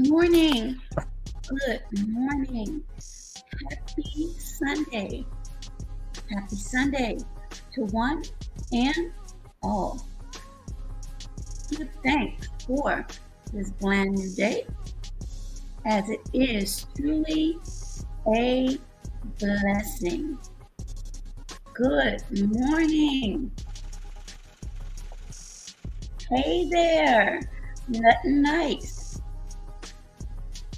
morning. Good morning. Happy Sunday. Happy Sunday to one and all. Give thanks for this brand new day, as it is truly a blessing. Good morning. Hey there. Nothing nice.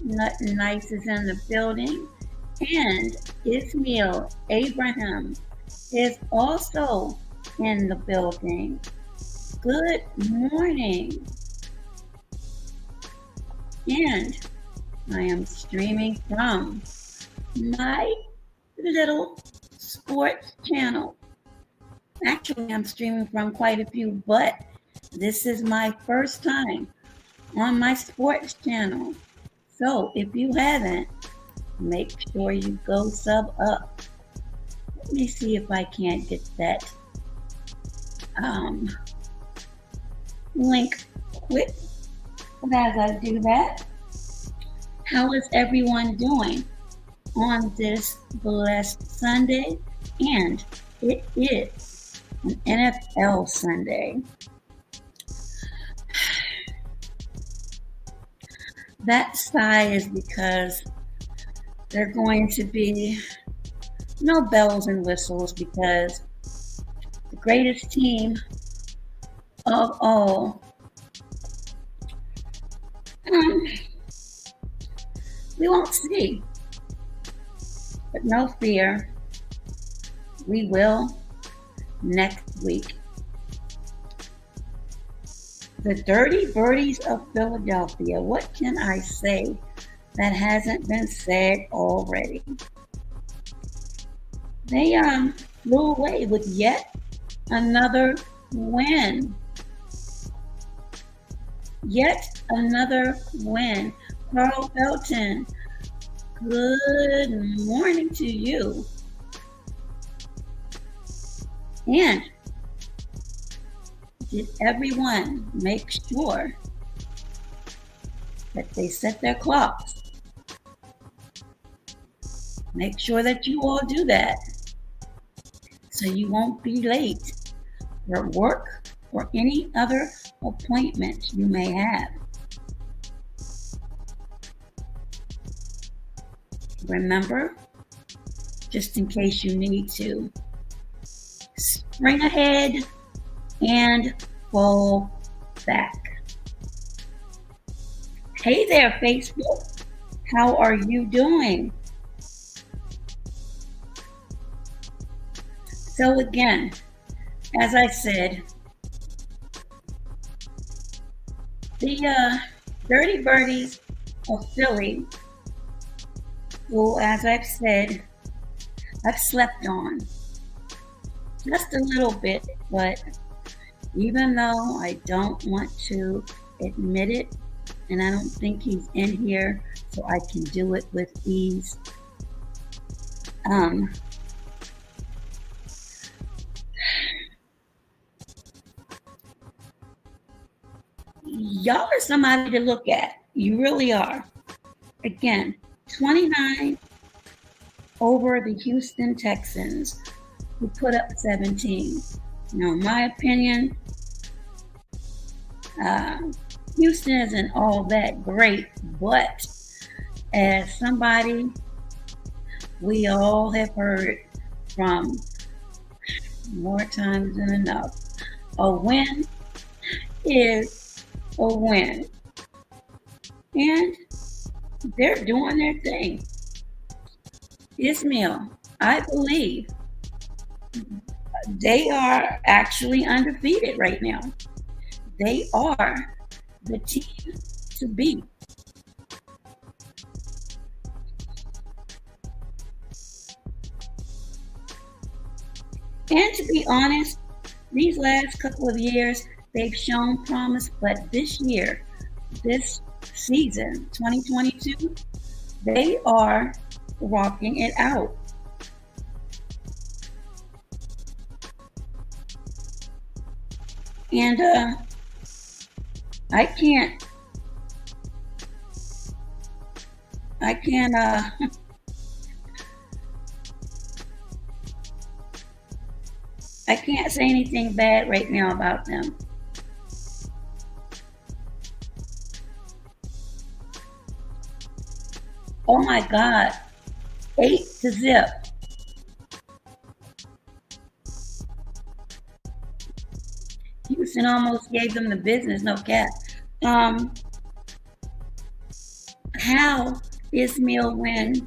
Nothing nice is in the building. And Ismail Abraham is also in the building. Good morning. And I am streaming from my little sports channel. Actually, I'm streaming from quite a few, but this is my first time on my sports channel. So if you haven't, make sure you go sub up. Let me see if I can't get that link quick. But as I do that, how is everyone doing on this blessed Sunday? And it is an NFL Sunday. That sigh is because there are going to be no bells and whistles, because the greatest team of all, we won't see. But no fear, we will next week. The Dirty Birdies of Philadelphia. What can I say that hasn't been said already? They flew away with yet another win. Yet another win. Carl Belton, good morning to you. And did everyone make sure that they set their clocks? Make sure that you all do that, so you won't be late for work or any other appointment you may have. Remember, just in case you need to, spring ahead and fall back. Hey there, Facebook. How are you doing? So again, as I said, the Dirty Birdies of Philly, who, as I've said, I've slept on just a little bit, but even though I don't want to admit it, and I don't think he's in here, so I can do it with ease. Y'all are somebody to look at. You really are. Again, 29 over the Houston Texans, who put up 17. Now, in my opinion, Houston isn't all that great, but as somebody we all have heard from more times than enough, a win is a win. And they're doing their thing. Ismail, I believe they are actually undefeated right now. They are the team to beat. And to be honest, these last couple of years, they've shown promise, but this year, this season, 2022, they are rocking it out. And I can't I can't I can't say anything bad right now about them. Oh my God, 8-0. Houston almost gave them the business, no cap. Um, how Ismail win?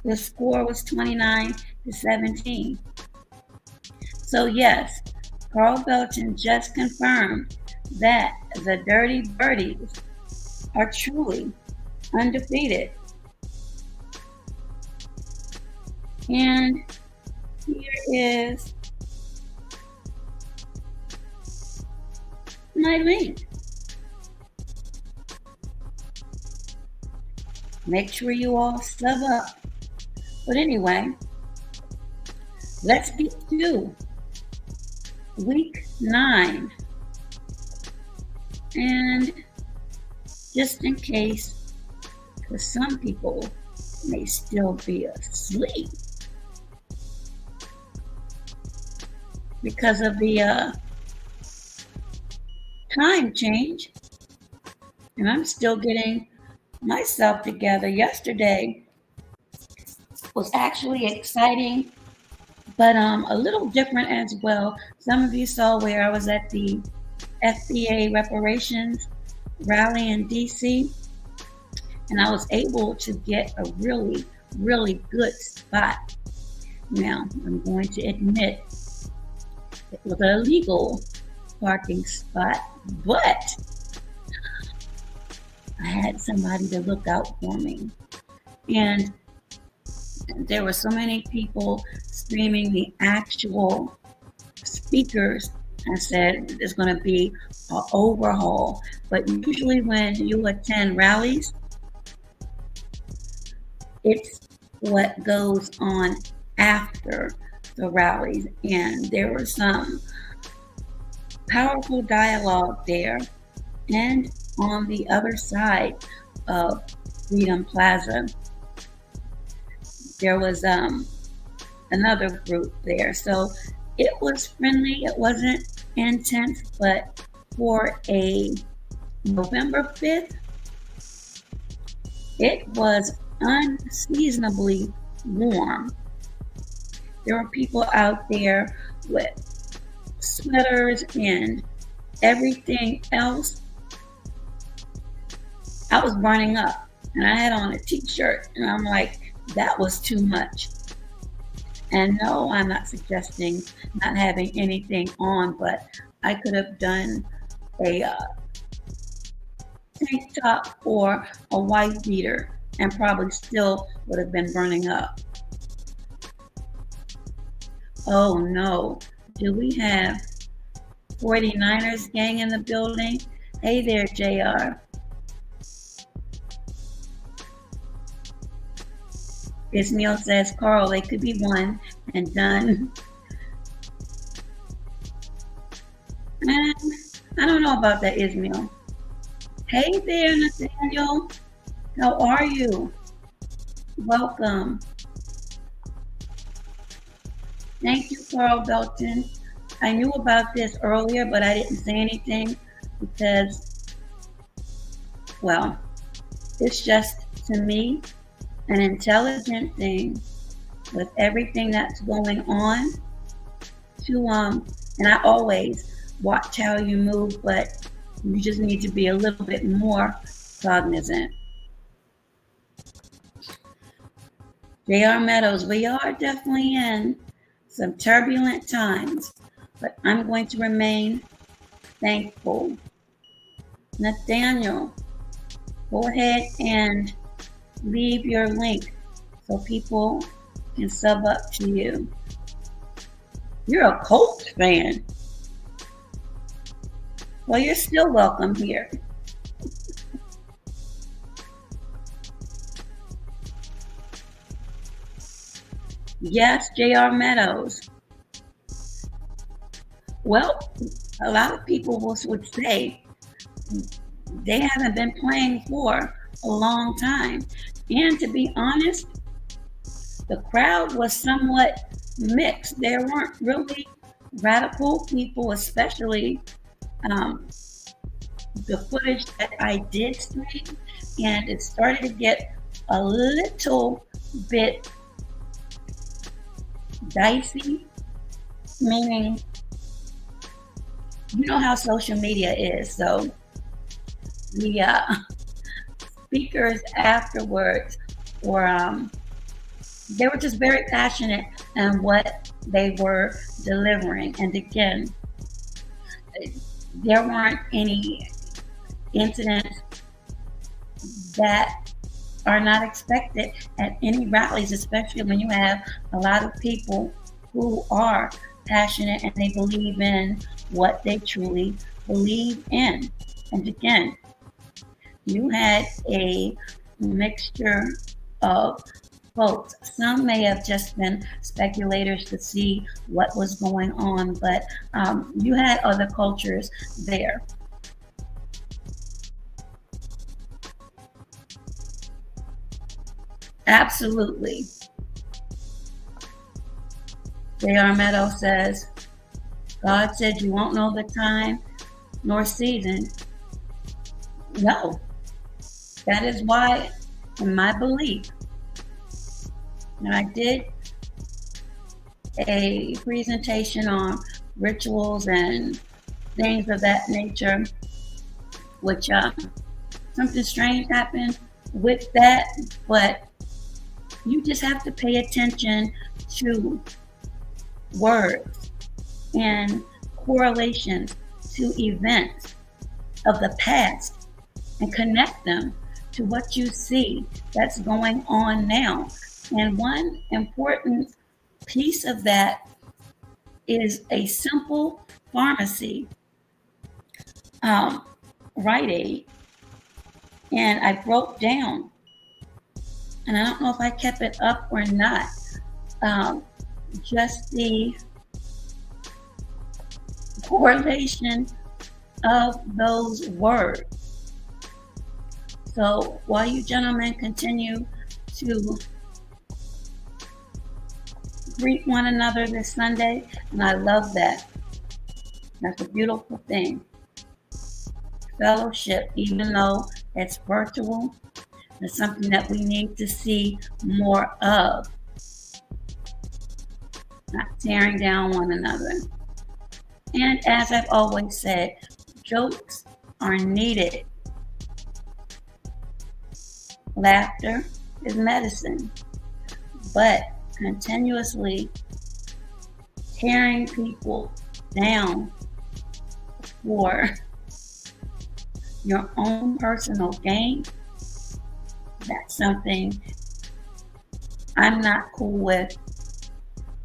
The score was 29-17. So yes, Carl Belton just confirmed that the Dirty Birdies are truly undefeated. And here is my link. Make sure you all sub up. But anyway, let's get to week 9. And just in case, because some people may still be asleep because of the time change, and I'm still getting myself together. Yesterday was actually exciting, but a little different as well. Some of you saw where I was at the FBA reparations rally in DC, and I was able to get a really, really good spot. Now, I'm going to admit it was an illegal parking spot, but I had somebody to look out for me. And there were so many people streaming the actual speakers. I said there's going to be an overhaul. But usually when you attend rallies, it's what goes on after the rallies. And there was some powerful dialogue there. And on the other side of Freedom Plaza, there was another group there. So it was friendly. It wasn't intense, but for a November 5th, it was unseasonably warm. There were people out there with sweaters and everything else. I was burning up, and I had on a t-shirt, and I'm like, that was too much. And no, I'm not suggesting not having anything on, but I could have done a tank top or a white beater and probably still would have been burning up. Oh no, do we have 49ers gang in the building? Hey there, JR. Ismail says, Carl, they could be one and done. And I don't know about that, Ismail. Hey there, Nathaniel. How are you? Welcome. Thank you, Carl Belton. I knew about this earlier, but I didn't say anything because, well, it's just, to me, an intelligent thing with everything that's going on to and I always watch how you move, but you just need to be a little bit more cognizant. J.R. Meadows, we are definitely in some turbulent times, but I'm going to remain thankful. Nathaniel, go ahead and leave your link so people can sub up to you. You're a Colts fan. Well, you're still welcome here. Yes, J.R. Meadows. Well, a lot of people would say they haven't been playing for a long time. And to be honest, the crowd was somewhat mixed. There weren't really radical people, especially um, the footage that I did stream, and it started to get a little bit dicey, meaning you know how social media is. So the speakers afterwards were they were just very passionate in what they were delivering. And again, there weren't any incidents that are not expected at any rallies, especially when you have a lot of people who are passionate and they believe in what they truly believe in. And again, you had a mixture of folks. Some may have just been speculators to see what was going on, but you had other cultures there. Absolutely. J.R. Meadow says, God said you won't know the time nor season. No, that is why, in my belief, and I did a presentation on rituals and things of that nature, which something strange happened with that, but you just have to pay attention to words and correlations to events of the past and connect them to what you see that's going on now. And one important piece of that is a simple pharmacy Rite Aid. And I broke down, and I don't know if I kept it up or not, just the correlation of those words. So while you gentlemen continue to greet one another this Sunday, and I love that. That's a beautiful thing. Fellowship, even though it's virtual, is something that we need to see more of. Not tearing down one another. And as I've always said, jokes are needed. Laughter is medicine, but continuously tearing people down for your own personal gain, that's something I'm not cool with,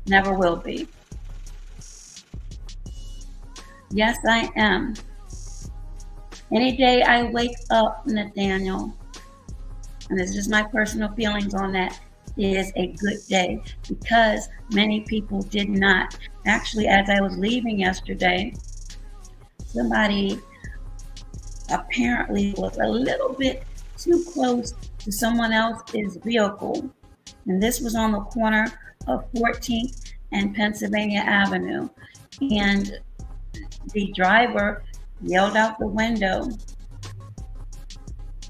never will be. Yes, I am. Any day I wake up, Nathaniel, and it's just my personal feelings on that, is a good day, because many people did not. Actually, as I was leaving yesterday, somebody apparently was a little bit too close to someone else's vehicle. And this was on the corner of 14th and Pennsylvania Avenue. And the driver yelled out the window,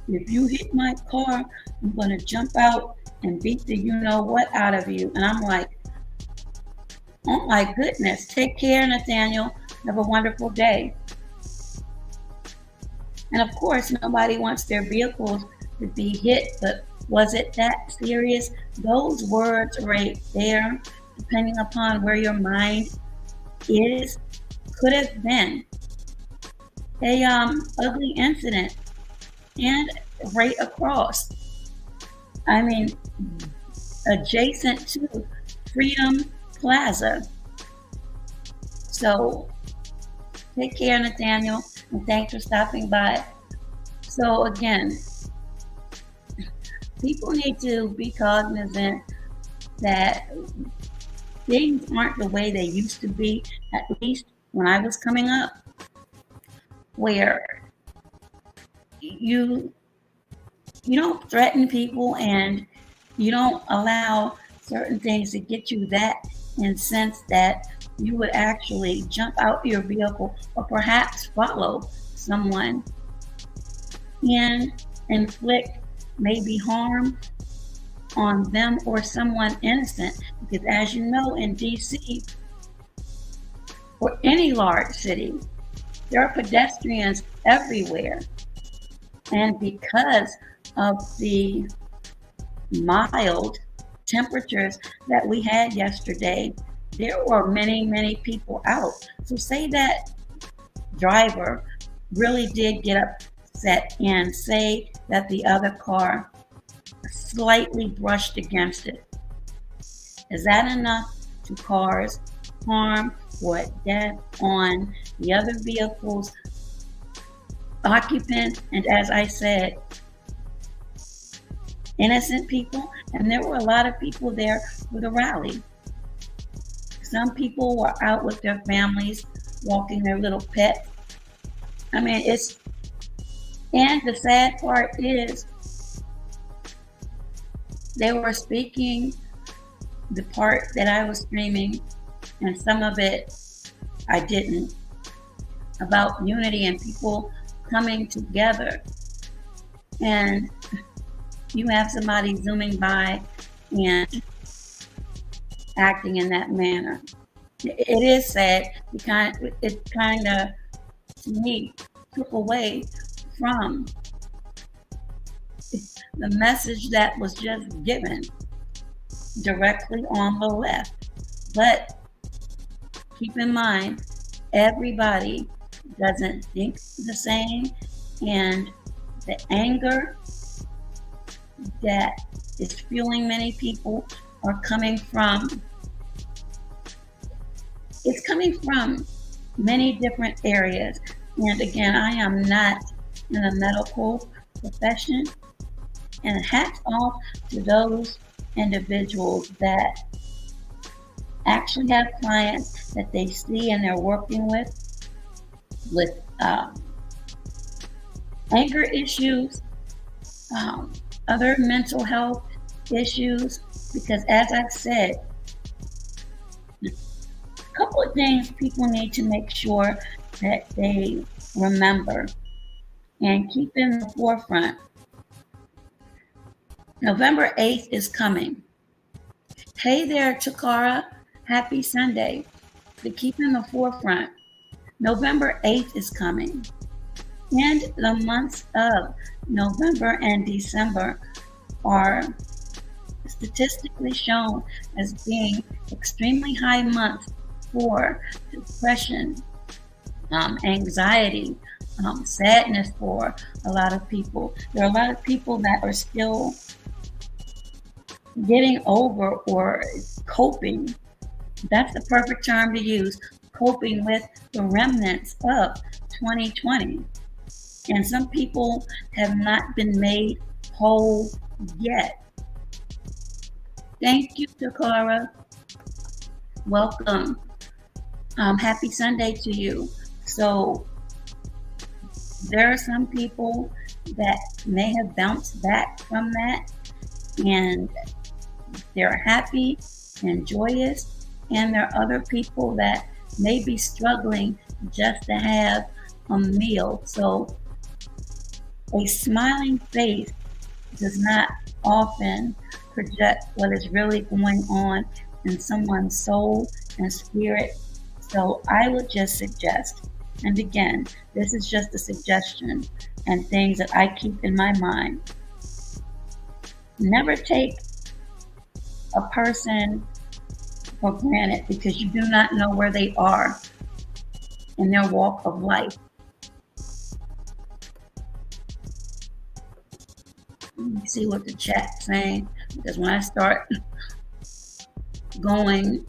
"If you hit my car, I'm going to jump out and beat the you-know-what out of you." And I'm like, oh my goodness, take care, Nathaniel. Have a wonderful day. And of course, nobody wants their vehicles to be hit, but was it that serious? Those words right there, depending upon where your mind is, could have been a ugly incident. And right across, I mean, adjacent to Freedom Plaza. So take care, Nathaniel, and thanks for stopping by. So again, people need to be cognizant that things aren't the way they used to be, at least when I was coming up, where you you don't threaten people and you don't allow certain things to get you that incensed that you would actually jump out your vehicle or perhaps follow someone and inflict maybe harm on them or someone innocent. Because as you know, in DC or any large city, there are pedestrians everywhere. And because of the mild temperatures that we had yesterday, there were many, many people out. So say that driver really did get upset and say that the other car slightly brushed against it. Is that enough to cause harm or death on the other vehicle's occupants? And as I said, innocent people, and there were a lot of people there for the rally. Some people were out with their families, walking their little pets. I mean, and the sad part is, they were speaking the part that I was streaming, and some of it I didn't, about unity and people coming together. And you have somebody zooming by and acting in that manner. It is sad. It kind of, to me, took away from the message that was just given directly on the left. But keep in mind, everybody doesn't think the same, and the anger that is fueling many people it's coming from many different areas. And again, I am not in the medical profession, and hats off to those individuals that actually have clients that they see and they're working with anger issues, other mental health issues, because as I've said, a couple of things people need to make sure that they remember and keep in the forefront. November 8th is coming. Hey there, Takara. Happy Sunday. To keep in the forefront, November 8th is coming. And the months of November and December are statistically shown as being extremely high months for depression, anxiety, sadness for a lot of people. There are a lot of people that are still getting over or coping. That's the perfect term to use, coping with the remnants of 2020. And some people have not been made whole yet. Thank you, Takara. Welcome. Happy Sunday to you. So there are some people that may have bounced back from that, and they're happy and joyous. And there are other people that may be struggling just to have a meal. So a smiling face does not often project what is really going on in someone's soul and spirit. So I would just suggest, and again, this is just a suggestion and things that I keep in my mind. Never take a person for granted, because you do not know where they are in their walk of life. Let me see what the chat's saying, because when I start going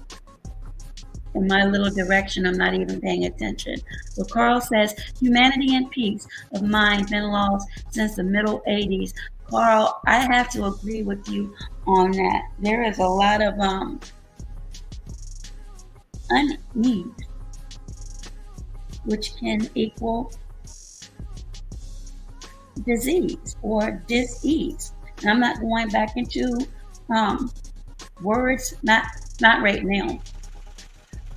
in my little direction, I'm not even paying attention. So Carl says, humanity and peace of mind been lost since the middle 80s. Carl, I have to agree with you on that. There is a lot of unease, which can equal disease or disease. And I'm not going back into words, not right now.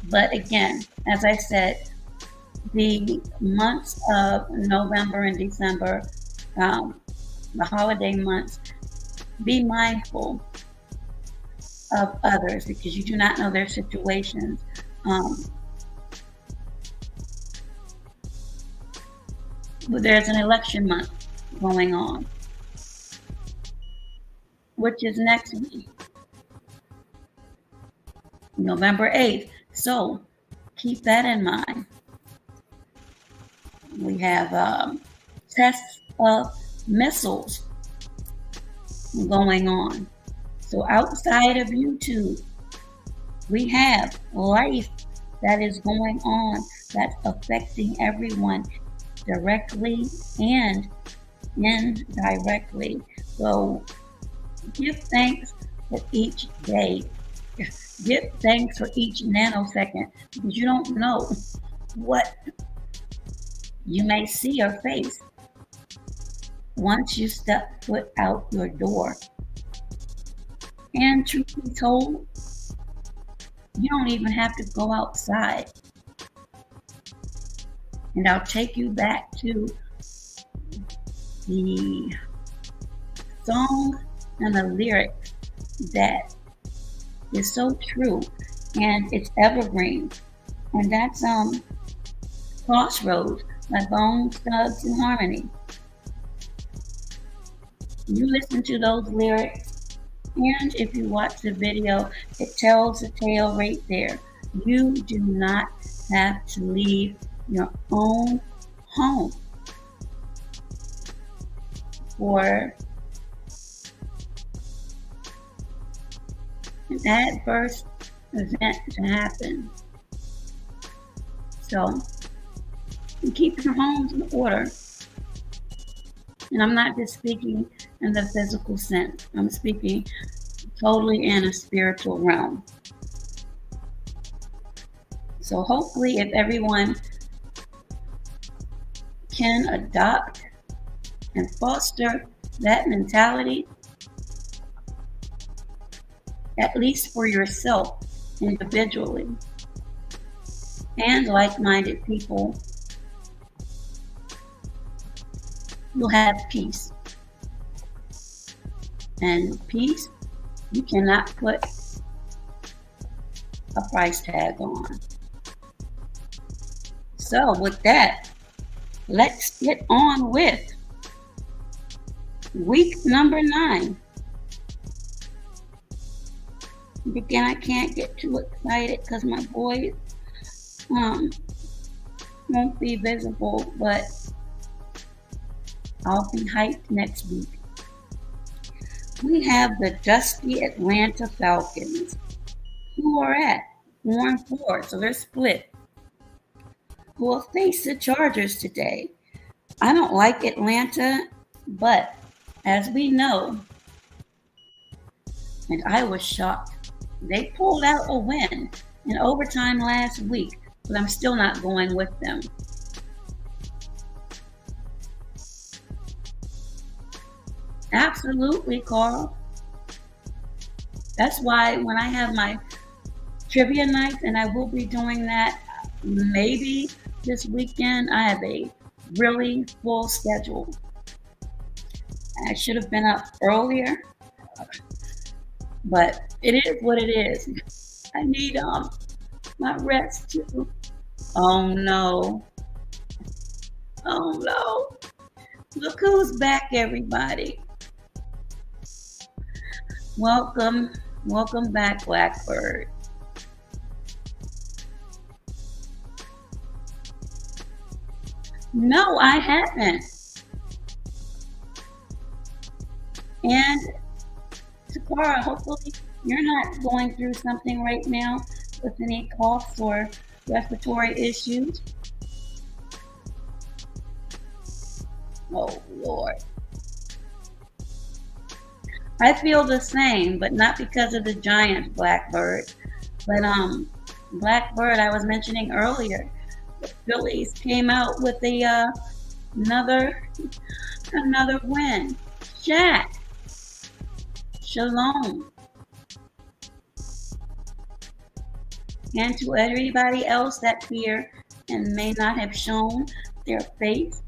But again, as I said, the months of November and December, the holiday months, be mindful of others because you do not know their situations. But there's an election month going on, which is next week, November 8th. So keep that in mind. We have tests of missiles going on. So outside of YouTube, we have life that is going on that's affecting everyone directly and indirectly. So give thanks for each day. Give thanks for each nanosecond because you don't know what you may see or face once you step foot out your door. And truth be told, you don't even have to go outside. And I'll take you back to the song and the lyrics that is so true and it's evergreen. And that's Crossroads by Bone Thugs and Harmony. You listen to those lyrics, and if you watch the video, it tells the tale right there. You do not have to leave your own home for an adverse event to happen. So keep your homes in order. And I'm not just speaking in the physical sense. I'm speaking totally in a spiritual realm. So hopefully if everyone can adopt and foster that mentality, at least for yourself individually, and like-minded people, you'll have peace. And peace, you cannot put a price tag on. So with that, let's get on with week number 9. Again, I can't get too excited because my voice won't be visible, but I'll be hyped next week. We have the dusty Atlanta Falcons, who are at 4-4, so they're split, who will face the Chargers today. I don't like Atlanta, but as we know, and I was shocked, they pulled out a win in overtime last week, but I'm still not going with them. Absolutely, Carl. That's why when I have my trivia night, and I will be doing that maybe this weekend, I have a really full schedule. I should have been up earlier, but it is what it is. I need my rest too. Oh no. Oh no. Look who's back, everybody. Welcome back, Blackbird. No, I haven't. And Takara, hopefully you're not going through something right now with any coughs or respiratory issues. Oh, Lord. I feel the same, but not because of the Giants, Blackbird. But Blackbird, I was mentioning earlier, the Phillies came out with another another win. Shaq, shalom. And to everybody else that's here and may not have shown their face,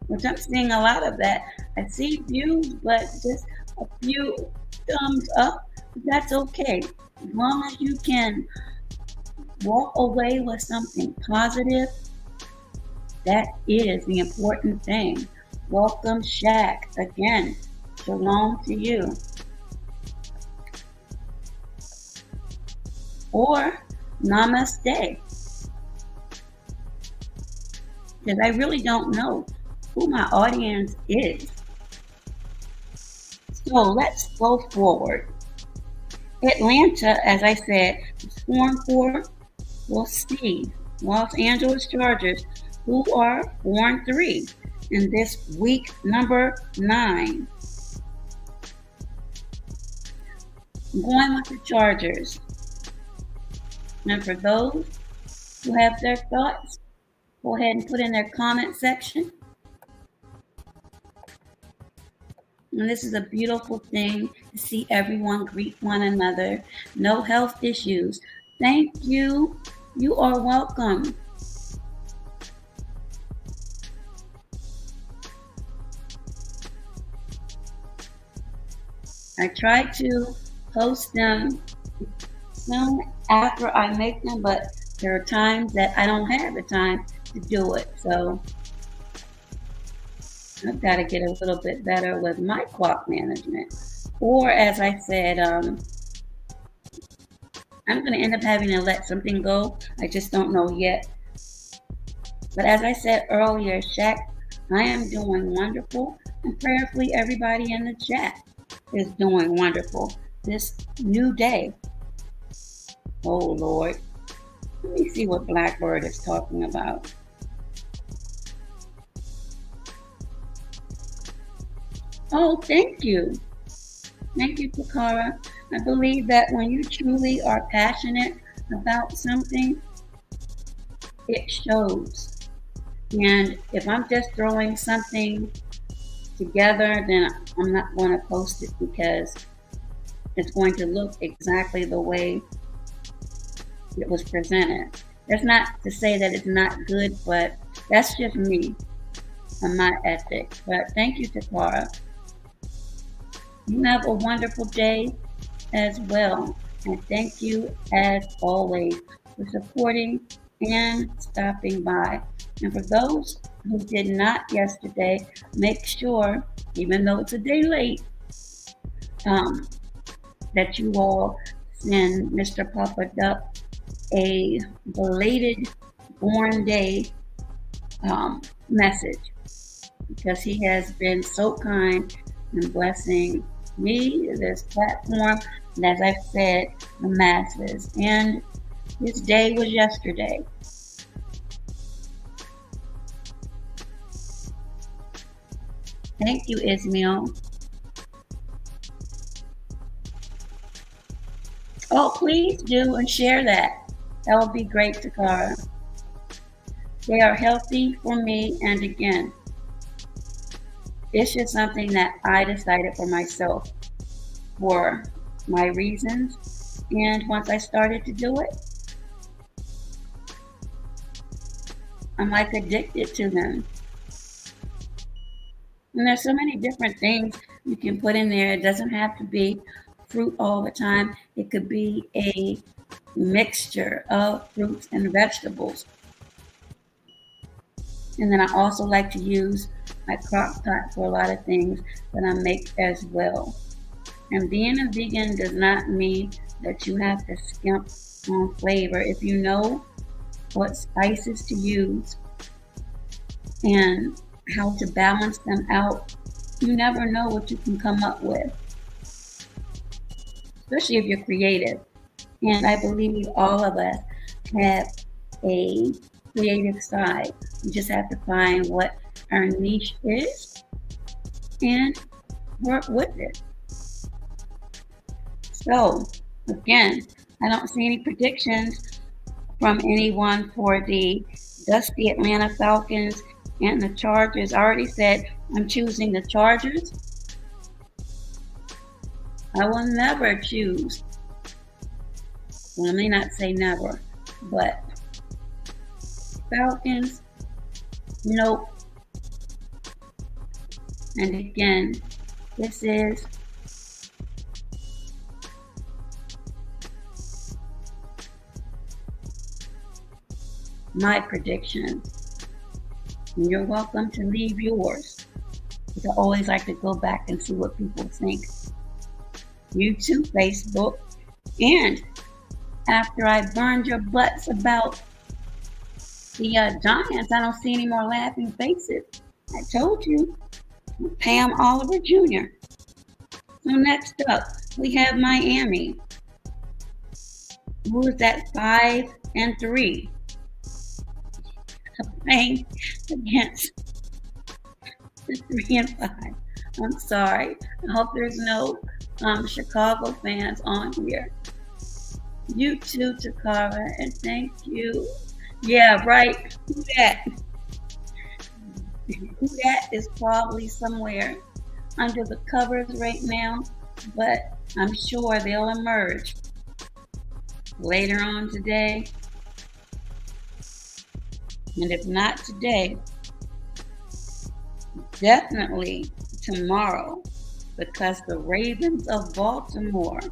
which I'm seeing a lot of that. I see views, but just a few thumbs up. That's okay. As long as you can walk away with something positive, that is the important thing. Welcome, Shaq. Again, shalom to you. Or namaste. Because I really don't know who my audience is. So let's go forward. Atlanta, as I said, is 4-4. We'll see. Los Angeles Chargers, who are 4-3 in this week number 9. I'm going with the Chargers. And for those who have their thoughts, go ahead and put in their comment section. And this is a beautiful thing to see everyone greet one another. No health issues. Thank you. You are welcome. I try to post them soon after I make them, but there are times that I don't have the time to do it. So I've got to get a little bit better with my clock management. Or as I said, I'm going to end up having to let something go. I just don't know yet. But as I said earlier, Shaq, I am doing wonderful. And prayerfully, everybody in the chat is doing wonderful this new day. Oh, Lord. Let me see what Blackbird is talking about. Oh, thank you. Thank you, Takara. I believe that when you truly are passionate about something, it shows. And if I'm just throwing something together, then I'm not going to post it because it's going to look exactly the way it was presented. That's not to say that it's not good, but that's just me and my ethic. But thank you, Takara. You have a wonderful day as well. And thank you, as always, for supporting and stopping by. And for those who did not yesterday, make sure, even though it's a day late, that you all send Mr. Papa Duck a belated born day message, because he has been so kind and blessing me, this platform, and as I've said, the masses. And his day was yesterday. Thank you, Ismail. Oh, please do and share that. That would be great, Takara. They are healthy for me, and again, it's just something that I decided for myself for my reasons. And once I started to do it, I'm like addicted to them. And there's so many different things you can put in there. It doesn't have to be fruit all the time. It could be a mixture of fruits and vegetables. And then I also like to use my crock pot for a lot of things that I make as well. And being a vegan does not mean that you have to skimp on flavor. If you know what spices to use and how to balance them out, you never know what you can come up with, especially if you're creative. And I believe all of us have a creative side. You just have to find what our niche is and work with it. So, again, I don't see any predictions from anyone for the Dusty Atlanta Falcons And the Chargers, I already said I'm choosing the Chargers. I will never choose, well, I may not say never, but Falcons, nope. And again, this is my prediction. You're welcome to leave yours, because I always like to go back and see what people think. YouTube, Facebook, and after I burned your butts about the Giants, I don't see any more laughing faces. I told you, Pam Oliver Jr. So next up, we have Miami. Who is at 5-3? Playing against the 3-5. I'm sorry. I hope there's no Chicago fans on here. You too, Takara, and thank you. Yeah, right. Who that? Who that is probably somewhere under the covers right now, but I'm sure they'll emerge later on today. And if not today, definitely tomorrow, because the Ravens of Baltimore are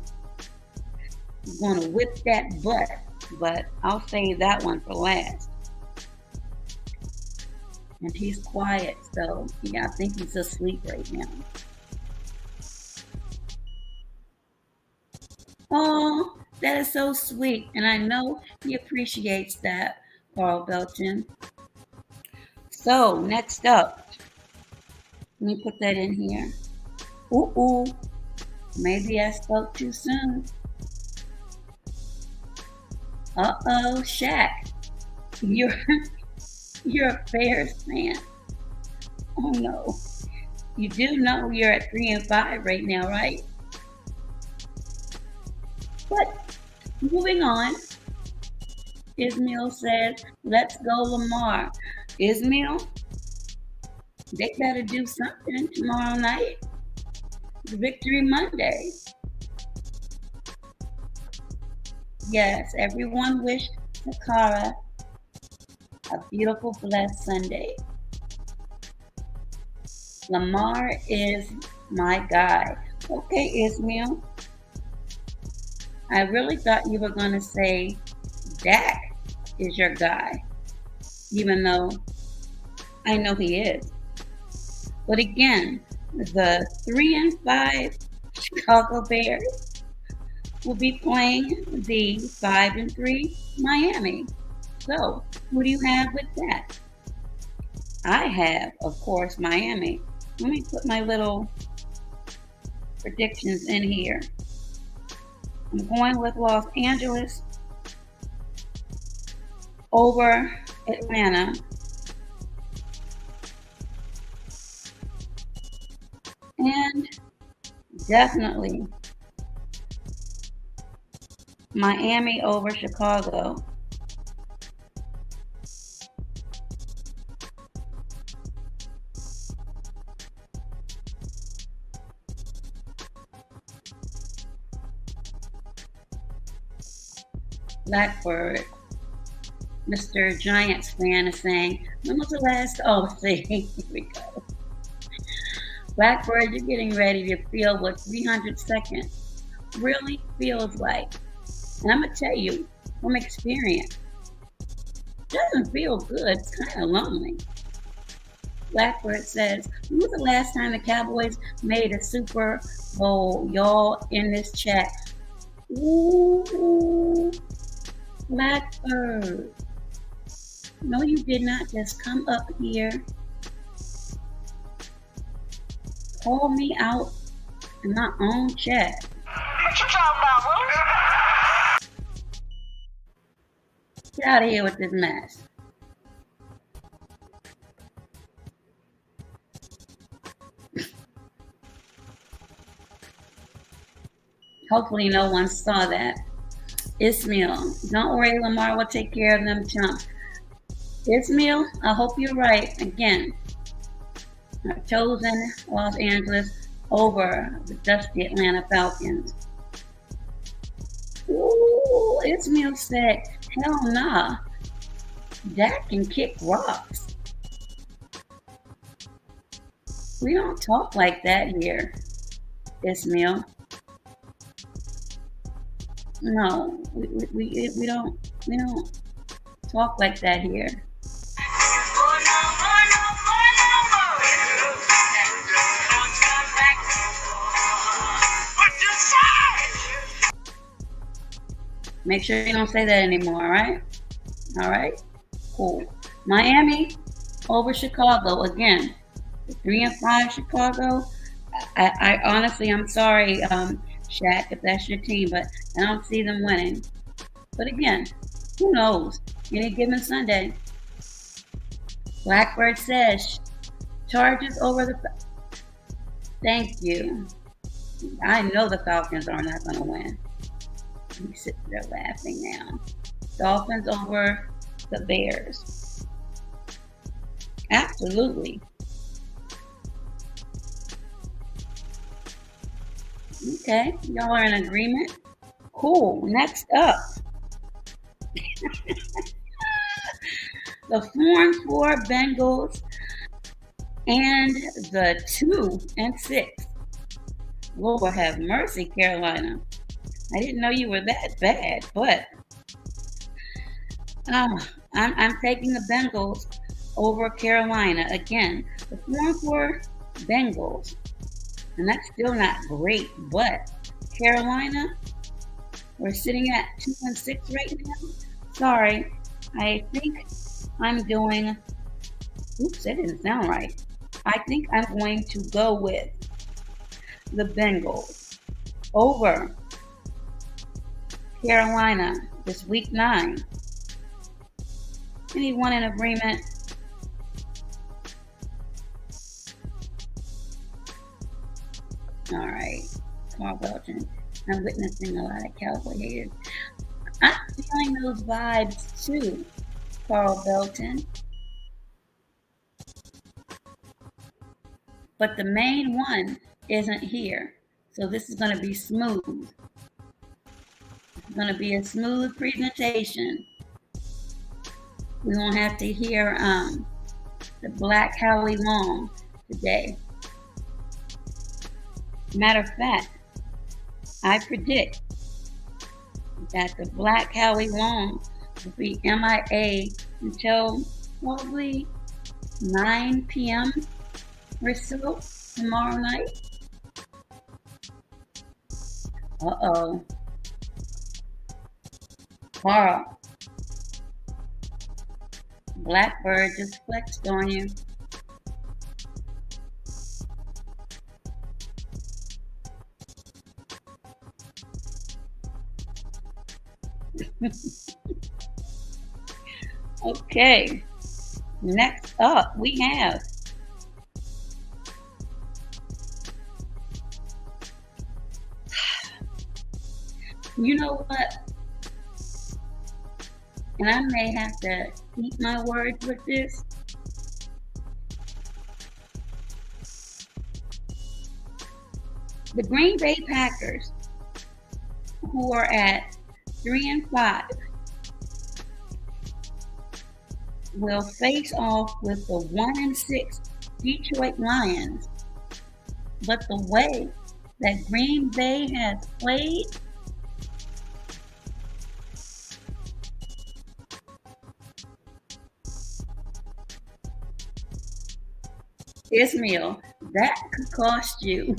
going to whip that butt, but I'll save that one for last. And he's quiet, so yeah, I think he's asleep right now. Oh, that is so sweet, and I know he appreciates that, Carl Belton. So, next up, let me put that in here. Ooh, maybe I spoke too soon. Uh-oh, Shaq, you're a Bears fan. Oh no, you do know you're at 3-5 right now, right? But moving on, Ismail says, let's go Lamar. Ismail, they better do something tomorrow night. It's Victory Monday. Yes, everyone wished Takara a beautiful, blessed Sunday. Lamar is my guy. Okay, Ismail. I really thought you were going to say Dak is your guy, even though I know he is. But again, the 3-5 Chicago Bears will be playing the 5-3 Miami. So, who do you have with that? I have, of course, Miami. Let me put my little predictions in here. I'm going with Los Angeles over Atlanta. And definitely Miami over Chicago. Blackbird, Mr. Giants fan, is saying, when was the last? Oh, see, here we go. Blackbird, you're getting ready to feel what 300 seconds really feels like. And I'm going to tell you from experience, it doesn't feel good. It's kind of lonely. Blackbird says, when was the last time the Cowboys made a Super Bowl? Y'all in this chat. Ooh, Blackbird. No, you did not just come up here, call me out in my own chat. What you talking about, Willis? Get out of here with this mess. Hopefully no one saw that. Ismail, don't worry, Lamar will take care of them chumps. Ismail, I hope you're right. Again, I've chosen Los Angeles over the dusty Atlanta Falcons. Ooh, Ismail said, hell nah. Dak can kick rocks. We don't talk like that here, Ismail. No, we don't talk like that here. Make sure you don't say that anymore, all right? All right? Cool. Miami over Chicago again. 3-5 Chicago. I honestly, I'm sorry, Shaq, if that's your team, but I don't see them winning. But again, who knows? Any given Sunday. Blackbird says Chargers over the. Thank you. I know the Falcons are not going to win. You sit there laughing now. Dolphins over the Bears. Absolutely. Okay, y'all are in agreement. Cool. Next up, the 4-4 Bengals and the 2-6. Lord have mercy, Carolina. I didn't know you were that bad, but I'm taking the Bengals over Carolina again. The 4-4 Bengals, and that's still not great, but Carolina, we're sitting at 2-6 right now. Sorry, I think I'm doing. Oops, that didn't sound right. I think I'm going to go with the Bengals over Carolina this week 9. Anyone in agreement? All right, Carl Belton. I'm witnessing a lot of cowboy haters. I'm feeling those vibes too, Carl Belton. But the main one isn't here. So this is going to be smooth. It's going to be a smooth presentation. We won't have to hear the Black Howie Long today. Matter of fact, I predict that the Black Howie Long will be MIA until probably 9 p.m. or so tomorrow night. Uh-oh. Carl. Blackbird just flexed on you. Okay. Next up, we have you know what? And I may have to eat my words with this. The Green Bay Packers, who are at 3-5, will face off with the 1-6 Detroit Lions. But the way that Green Bay has played, Ismail, that could cost you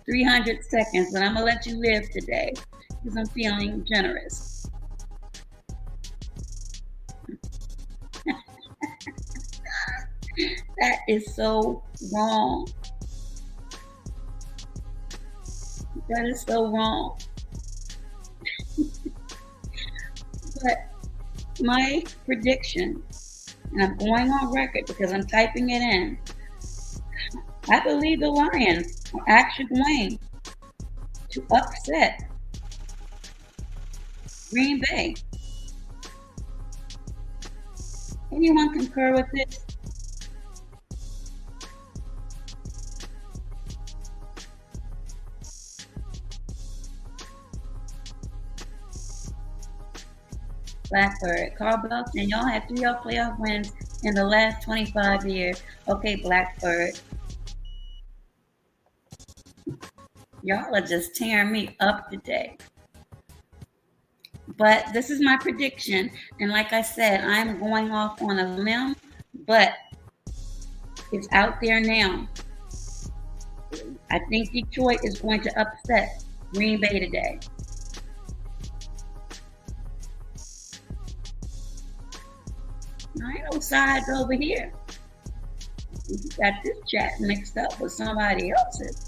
300 seconds, but I'm going to let you live today because I'm feeling generous. That is so wrong. That is so wrong. But my prediction, and I'm going on record because I'm typing it in, I believe the Lions are actually going to upset Green Bay. Anyone concur with this? Blackbird. Carl Belton, y'all had 3 playoff wins in the last 25 years. Okay, Blackbird. Y'all are just tearing me up today. But this is my prediction. And like I said, I'm going off on a limb, but it's out there now. I think Detroit is going to upset Green Bay today. I ain't no sides over here. You got this chat mixed up with somebody else's.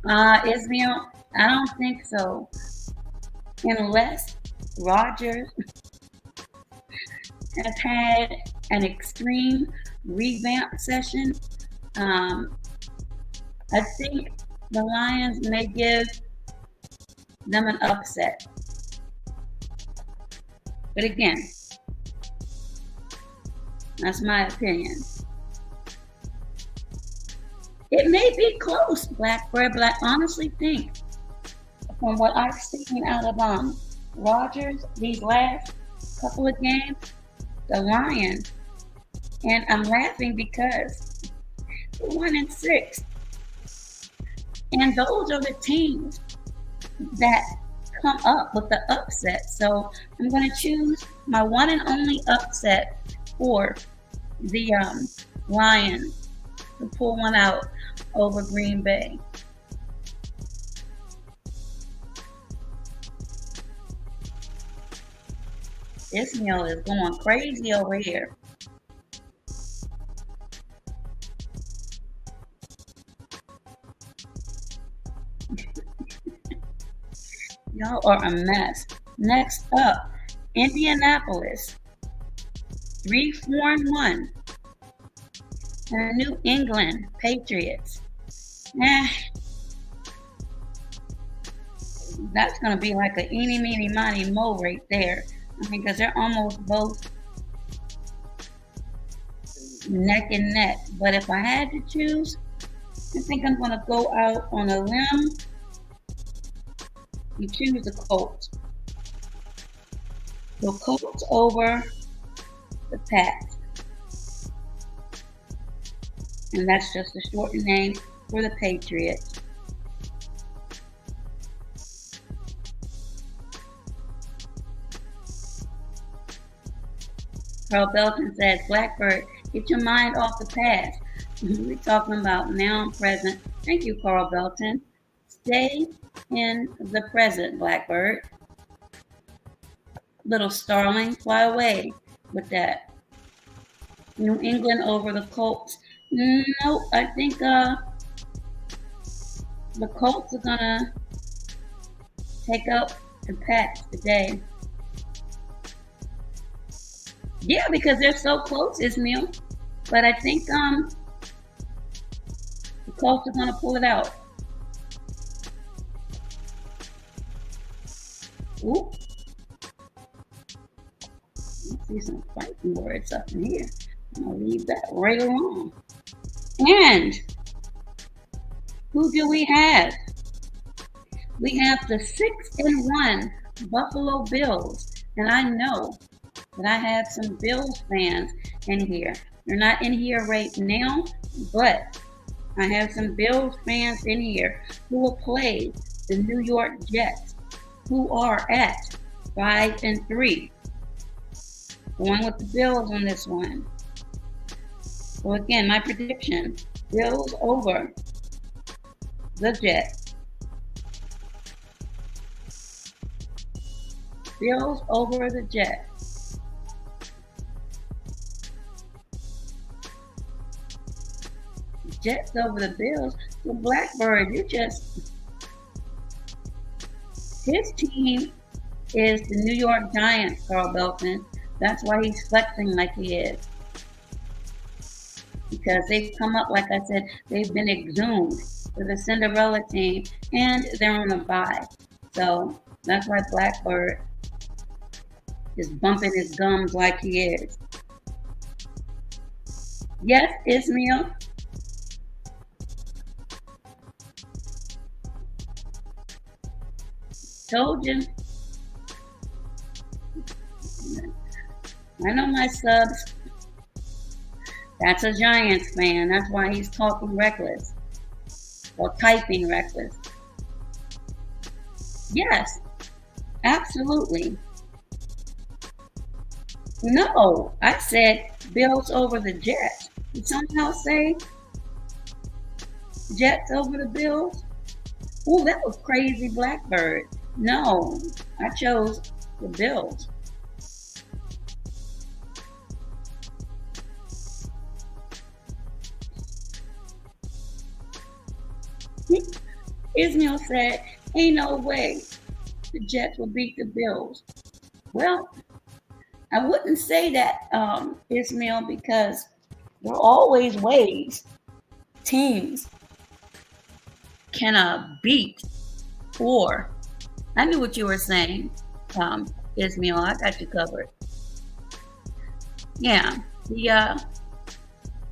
Ismail, I don't think so. Unless Rodgers has had an extreme revamp session, I think the Lions may give them an upset. But again, that's my opinion. It may be close, Blackbird, but I honestly think, from what I've seen out of Rodgers these last couple of games, the Lions, and I'm laughing because they're 1-6, and those are the teams that come up with the upset. So I'm going to choose my one and only upset for the Lions to pull one out over Green Bay. Ismail is going crazy over here. Y'all are a mess. Next up, Indianapolis, 3-4-1. And New England Patriots. That's going to be like a eeny, meeny, miny, mo right there. I mean, because they're almost both neck and neck. But if I had to choose, I think I'm going to go out on a limb and choose the Colts. The Colts over the Pats. And that's just a shortened name for the Patriots. Carl Belton says, Blackbird, get your mind off the past. We're talking about now and present. Thank you, Carl Belton. Stay in the present, Blackbird. Little starling, fly away with that. New England over the Colts. No, I think the Colts are going to take out the Pats today. Yeah, because they're so close, Ismail. But I think the Colts are going to pull it out. Ooh. I see some fighting words up in here. I'm going to leave that right alone. And who do we have? We have the 6-1 Buffalo Bills. And I know that I have some Bills fans in here. They're not in here right now, but I have some Bills fans in here who will play the New York Jets, who are at 5-3. Going with the Bills on this one. So again, my prediction, Bills over the Jets. Bills over the Jets. Jets over the Bills. The Blackbird, his team is the New York Giants, Carl Belton. That's why he's flexing like he is. Because they've come up, like I said, they've been exhumed for the Cinderella team, and they're on a bye. So that's why Blackbird Just bumping his gums like he is. Yes, Ismail. Told you. I know my subs. That's a Giants fan. That's why he's talking reckless or typing reckless. Yes, absolutely. No, I said Bills over the Jets. Did someone else say Jets over the Bills? Oh, that was crazy, Blackbird. No, I chose the Bills. Ismail said, ain't no way the Jets will beat the Bills. Well, I wouldn't say that, Ismail, because there are always ways teams can beat or I knew what you were saying, Ismail. I got you covered. Yeah, the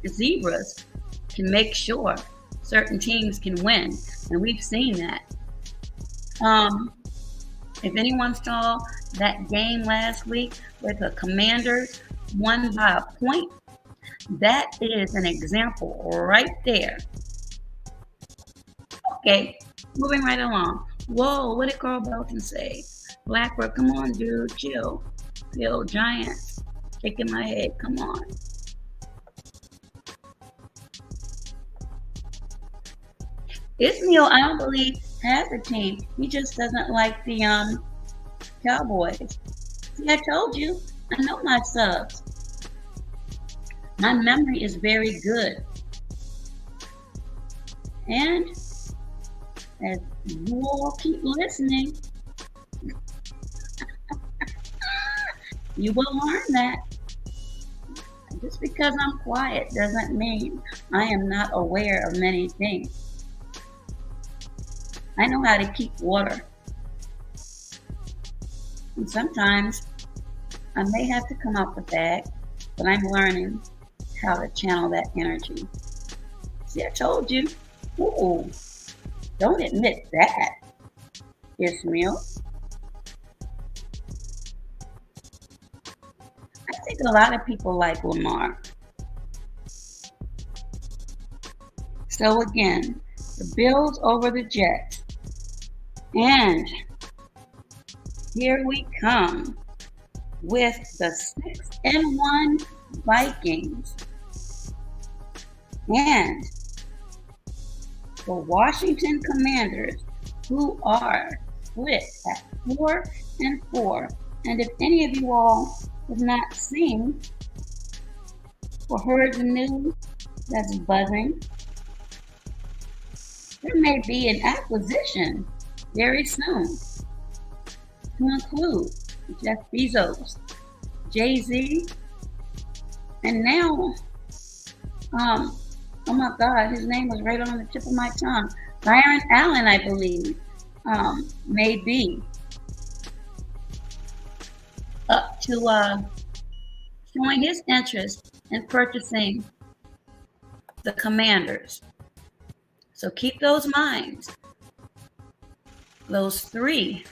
Zebras can make sure certain teams can win, and we've seen that. If anyone saw that game last week where the Commanders won by a point, that is an example right there. Okay, moving right along. Whoa, what did Carl Belton say? Blackbird, come on, dude, chill. Yo, Giants, shaking my head, come on. Ismail, I don't believe, has a team. He just doesn't like the Cowboys. See, I told you, I know my subs. My memory is very good. And as you all keep listening, you will learn that. Just because I'm quiet doesn't mean I am not aware of many things. I know how to keep water. And sometimes I may have to come out the bag, but I'm learning how to channel that energy. See, I told you. Ooh, don't admit that, Ismail. I think a lot of people like Lamar. So again, the Bills over the Jets. And here we come with the 6-1 Vikings and the Washington Commanders, who are split at 4-4. And if any of you all have not seen or heard the news that's buzzing, there may be an acquisition very soon to include Jeff Bezos, Jay-Z, and now, oh my God, his name was right on the tip of my tongue. Byron Allen, I believe, may be up to showing his interest in purchasing the Commanders. So keep those minds. Those three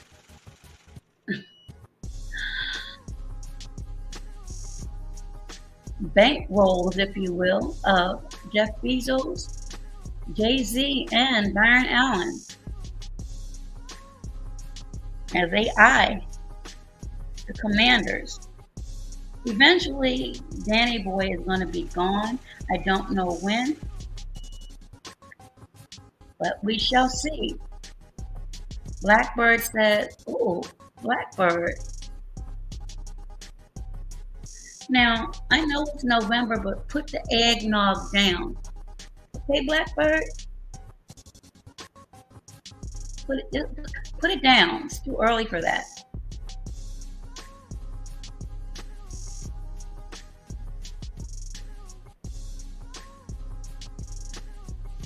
bankrolls, if you will, of Jeff Bezos, Jay-Z, and Byron Allen as they eye the Commanders. Eventually, Danny Boy is going to be gone. I don't know when, but we shall see. Blackbird said, "Ooh, Blackbird." Now, I know it's November, but put the eggnog down. Okay, Blackbird? Put it down. It's too early for that.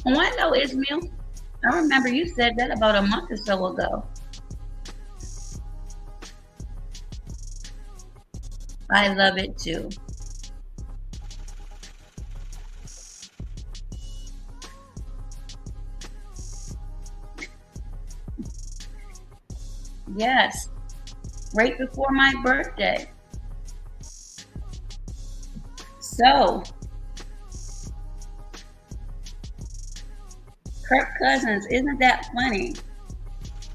Oh, I know, Ismail. I remember you said that about a month or so ago. I love it too. Yes, right before my birthday. So, Kirk Cousins, isn't that funny?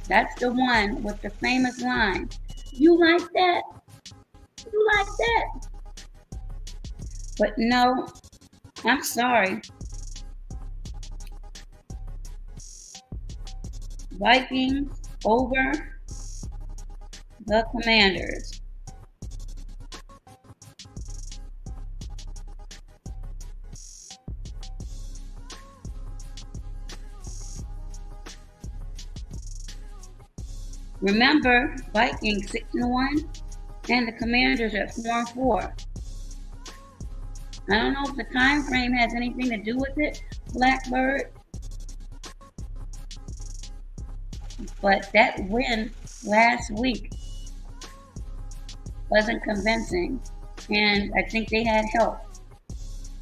That's the one with the famous line. You like that? You like that? But no, I'm sorry. Vikings over the Commanders. Remember, Vikings 6-1 and the Commanders at 4-4. I don't know if the time frame has anything to do with it, Blackbird, but that win last week wasn't convincing, and I think they had help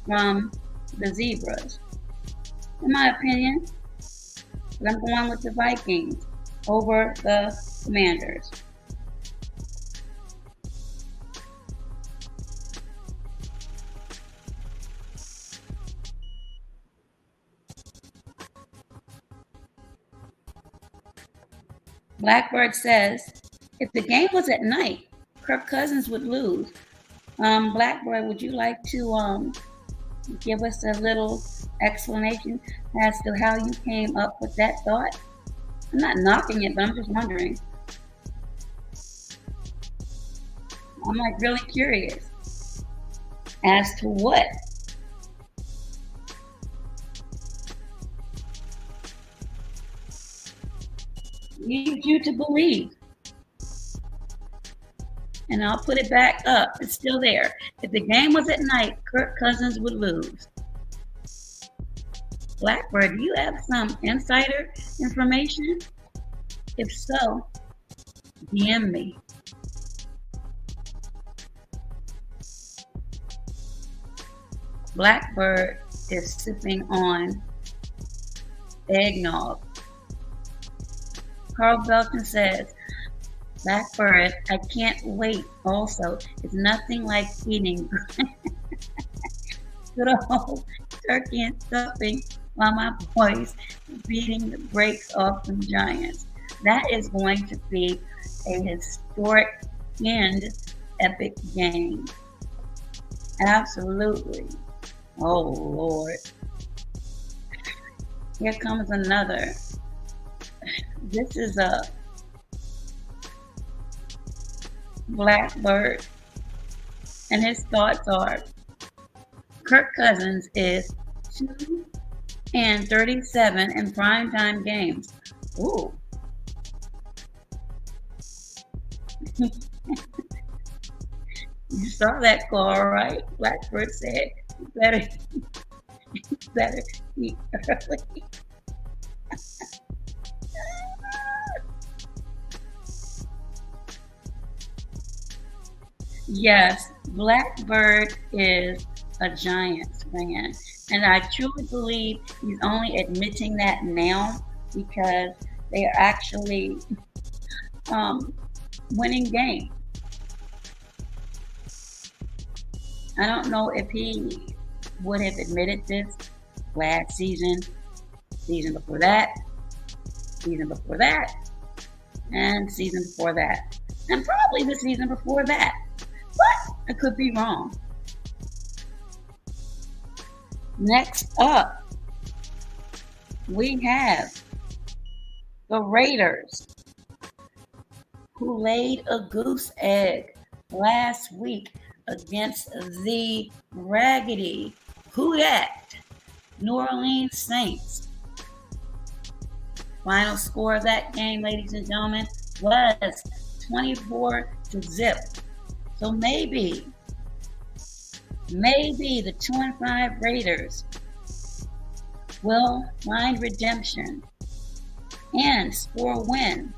from the Zebras. In my opinion, but I'm going with the Vikings over the Commanders. Blackbird says, if the game was at night, Kirk Cousins would lose. Blackbird, would you like to give us a little explanation as to how you came up with that thought? I'm not knocking it, but I'm just wondering. I'm like really curious as to what. Need you to believe. And I'll put it back up. It's still there. If the game was at night, Kirk Cousins would lose. Blackbird, do you have some insider information? If so, DM me. Blackbird is sipping on eggnog. Carl Belton says, Blackbird, I can't wait. Also, it's nothing like eating good old turkey and stuffing while my boys beating the brakes off the Giants. That is going to be a historic and epic game. Absolutely. Oh, Lord. Here comes another. This is a Blackbird, and his thoughts are Kirk Cousins is 2-37 in primetime games. Ooh. You saw that call, right? Blackbird said, better eat early. Yes, Blackbird is a Giants fan, and I truly believe he's only admitting that now because they are actually winning games. I don't know if he would have admitted this last season, season before that, and season before that, and probably the season before that. But I could be wrong. Next up, we have the Raiders, who laid a goose egg last week against the raggedy, who dat, New Orleans Saints. Final score of that game, ladies and gentlemen, was 24-0. So maybe the 2-5 Raiders will find redemption and score a win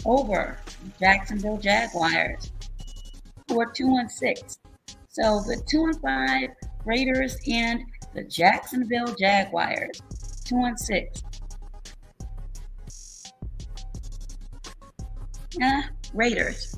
over Jacksonville Jaguars, who are 2-6. So the 2-5 Raiders and the Jacksonville Jaguars, 2-6. Raiders.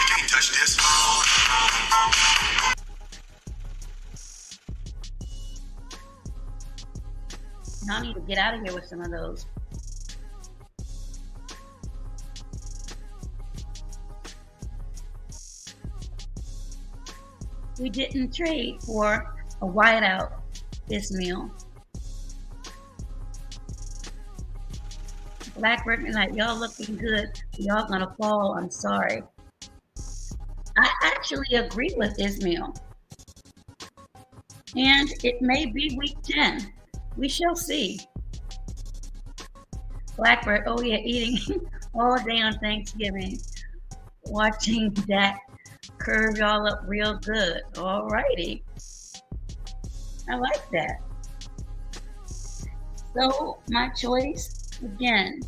Can't touch this. I need to get out of here with some of those. We didn't trade for a wideout this meal. Blackbird be like, y'all looking good. Y'all gonna fall. I'm sorry. I actually agree with Ismail. And it may be week 10. We shall see. Blackbird, oh yeah, eating all day on Thanksgiving. Watching that curve y'all up real good. All righty. I like that. So my choice, again,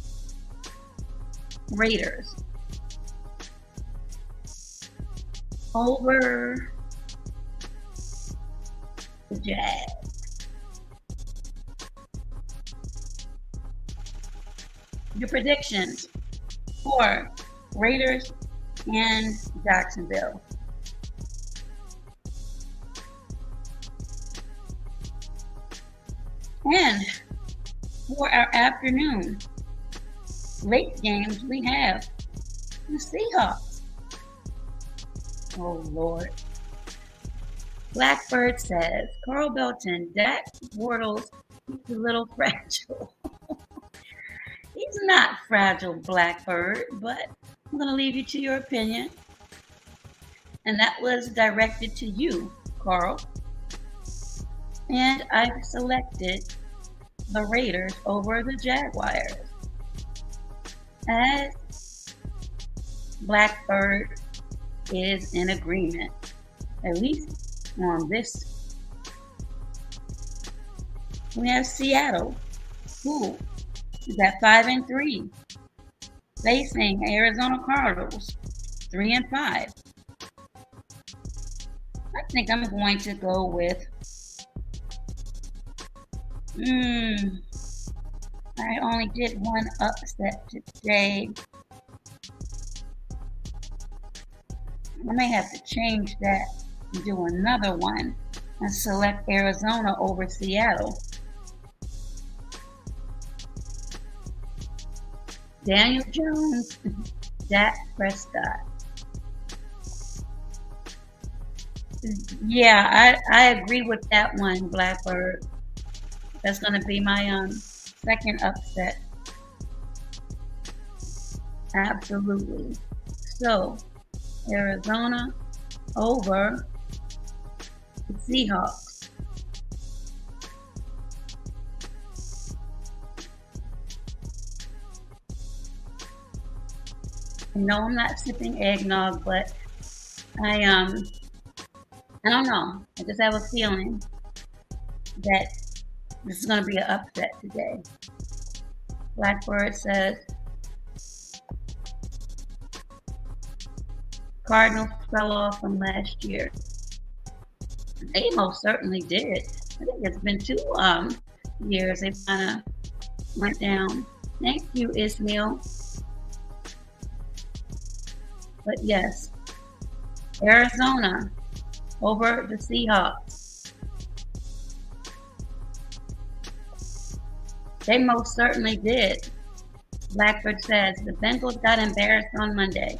Raiders. Over the Jags. Your predictions for Raiders and Jacksonville. And for our afternoon late games, we have the Seahawks. Oh, Lord. Blackbird says, Carl Belton, Dak Bortles, he's a little fragile. He's not fragile, Blackbird, but I'm going to leave you to your opinion. And that was directed to you, Carl. And I've selected the Raiders over the Jaguars. As Blackbird is in agreement, at least on this. We have Seattle, who is at 5-3, facing Arizona Cardinals, 3-5. I think I'm going to go with. I only did one upset today. I may have to change that and do another one and select Arizona over Seattle. Daniel Jones, Dak Prescott. Yeah, I agree with that one, Blackbird. That's going to be my second upset. Absolutely. So, Arizona over the Seahawks. No, I'm not sipping eggnog, but I don't know. I just have a feeling that this is going to be an upset today. Blackbird says Cardinals fell off from last year. They most certainly did. I think it's been 2 years they kind of went down. Thank you, Ismail. But yes, Arizona over the Seahawks. They most certainly did. Blackbird says the Bengals got embarrassed on Monday.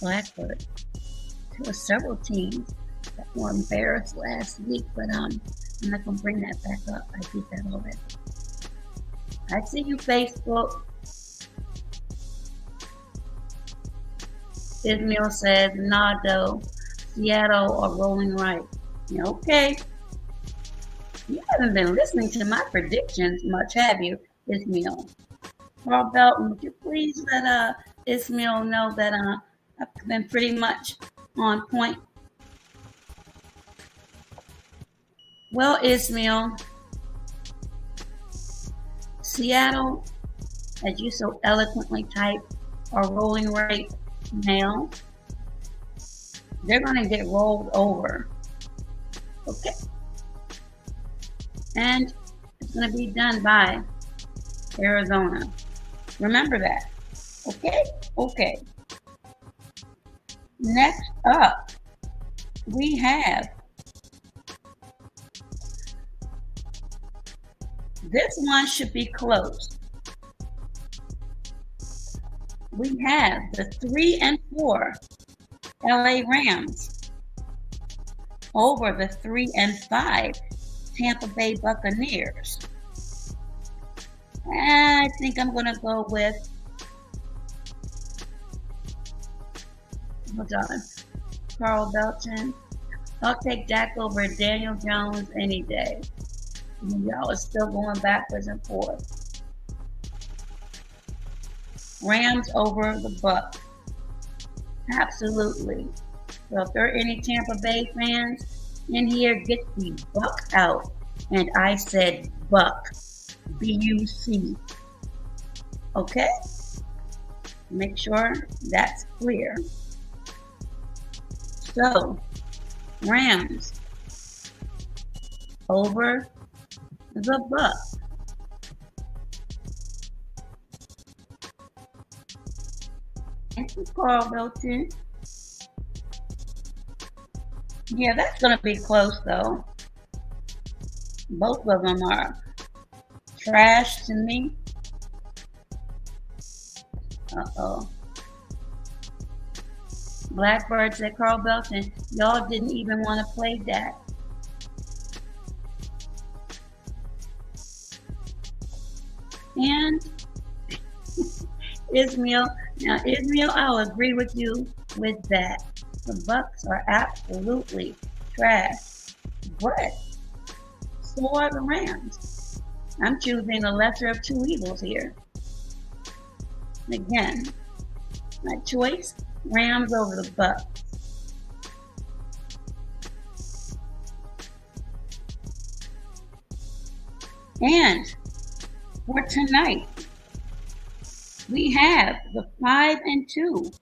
Blackbird. There were several teams that were embarrassed last week, but I'm not gonna bring that back up. I did that already. I see you, Facebook. Ismail says, nah, though. Seattle are rolling right. Yeah, okay. Yeah, haven't been listening to my predictions much, have you, Ismail? Carl Belton, would you please let Ismail know that I've been pretty much on point? Well, Ismail, Seattle, as you so eloquently typed, are rolling right now. They're going to get rolled over. Okay. And it's going to be done by Arizona. Remember that. Okay? Okay. Next up, we have this one should be close. We have the 3 and 4 LA Rams over the 3 and 5 Tampa Bay Buccaneers. And I think I'm going to go with, hold on, Carl Belton. I'll take Dak over Daniel Jones any day. Y'all are still going backwards and forth. Rams over the Bucs. Absolutely. So if there are any Tampa Bay fans in here, get the Buck out. And I said Buck. B-U-C. Okay? Make sure that's clear. So, Rams over the Bucs. Thank you, Carl Belton. Yeah, that's going to be close, though. Both of them are trash to me. Uh-oh. Blackbird said, Carl Belton, y'all didn't even want to play that. And Ismail, now Ismail, I'll agree with you with that. The Bucs are absolutely trash. But so are the Rams. I'm choosing the lesser of two evils here. Again, my choice, Rams over the Bucs. And for tonight, we have the 5 and 2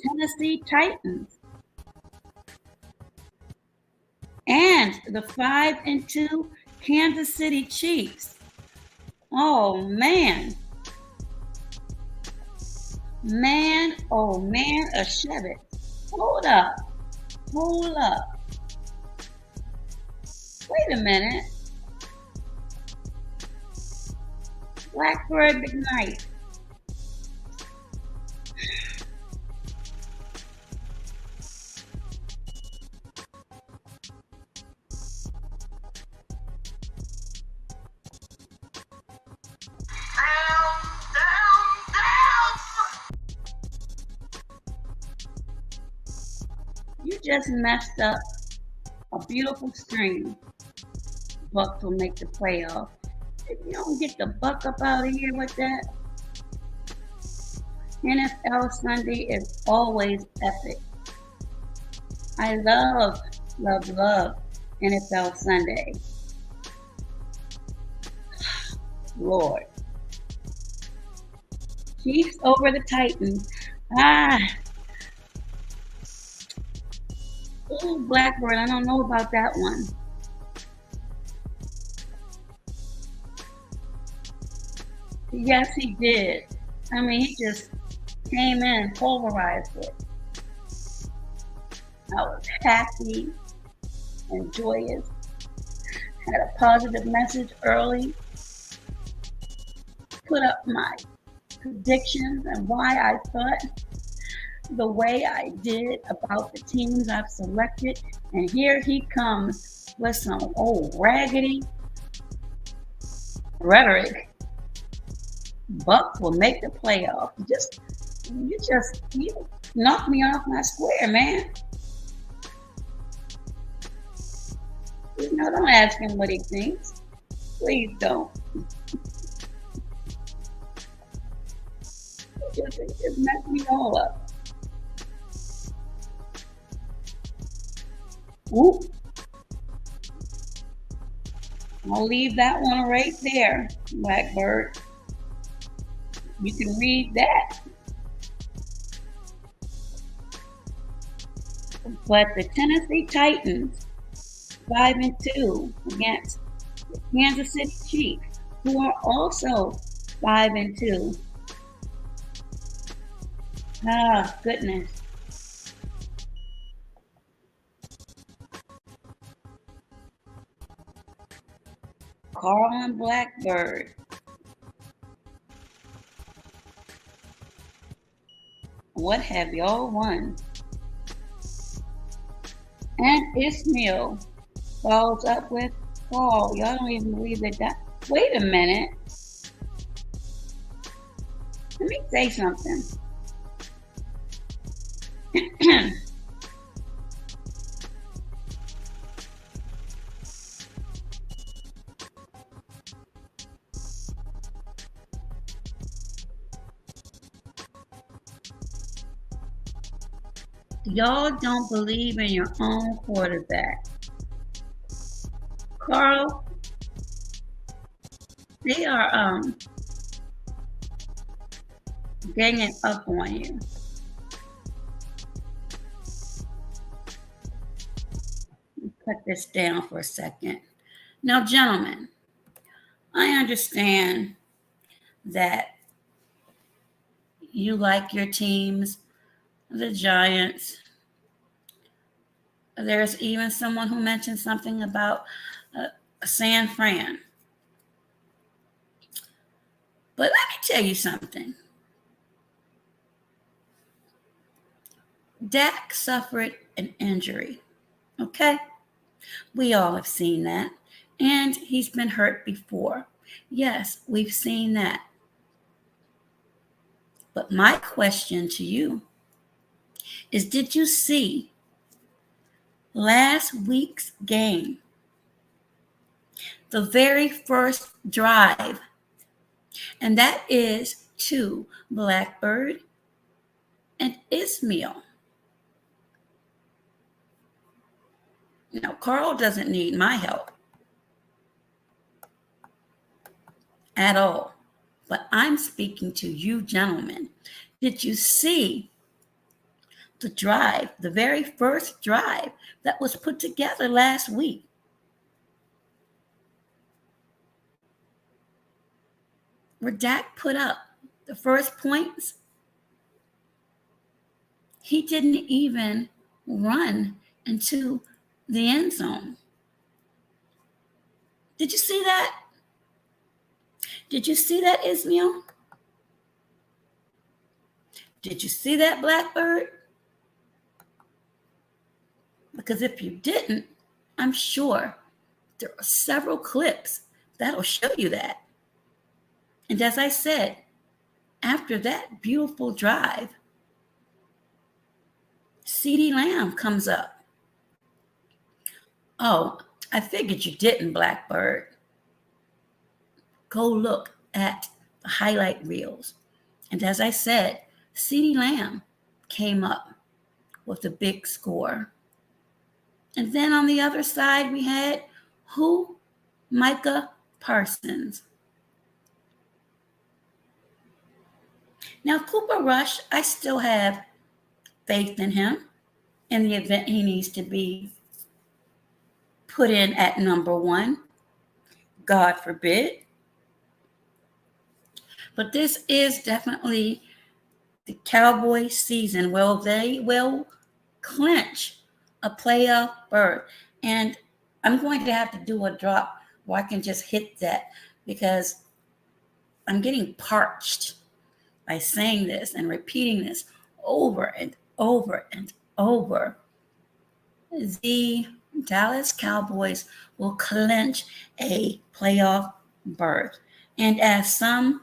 Tennessee Titans and the 5 and 2 Kansas City Chiefs. Oh man. Man, oh man, a Chevette. Hold up. Hold up. Wait a minute. Blackbird McKnight. You just messed up a beautiful stream. Bucks will make the playoff. If you don't get the buck up out of here with that, NFL Sunday is always epic. I love NFL Sunday. Lord. Chiefs over the Titans. Ooh, Blackbird, I don't know about that one. Yes, he did. I mean, he just came in and pulverized it. I was happy and joyous. Had a positive message early. Put up my predictions and why I thought the way I did about the teams I've selected. And here he comes with some old raggedy rhetoric. Bucks will make the playoff. You knocked me off my square, man. No, don't ask him what he thinks. Please don't. It just messed me all up. Oop. I'll leave that one right there, Blackbird. You can read that. But the Tennessee Titans, 5-2 against the Kansas City Chiefs, who are also 5-2. Ah, goodness. Carl and Blackbird. What have y'all won? And Ismail follows up with Paul. Y'all don't even believe that. Wait a minute. Let me say something. Y'all don't believe in your own quarterback. Carl, they are ganging up on you. Cut this down for a second. Now, gentlemen, I understand that you like your teams, the Giants. There's even someone who mentioned something about San Fran. But let me tell you something. Dak suffered an injury, okay? We all have seen that. And he's been hurt before. Yes, we've seen that. But my question to you is, did you see last week's game? The very first drive. And that is to Blackbird and Ismail. Now, Carl doesn't need my help at all. But I'm speaking to you gentlemen. Did you see the drive, the very first drive that was put together last week? Where Dak put up the first points? He didn't even run into the end zone. Did you see that? Did you see that, Ismail? Did you see that, Blackbird? Because if you didn't, I'm sure there are several clips that'll show you that. And as I said, after that beautiful drive, CeeDee Lamb comes up. Oh, I figured you didn't, Blackbird. Go look at the highlight reels. And as I said, CeeDee Lamb came up with a big score. And then on the other side, we had who? Micah Parsons. Now, Cooper Rush, I still have faith in him in the event he needs to be put in at number one. God forbid. But this is definitely the Cowboys season. Well, they will clinch a playoff berth. And I'm going to have to do a drop where I can just hit that because I'm getting parched by saying this and repeating this over and over and over. The Dallas Cowboys will clinch a playoff berth. And as some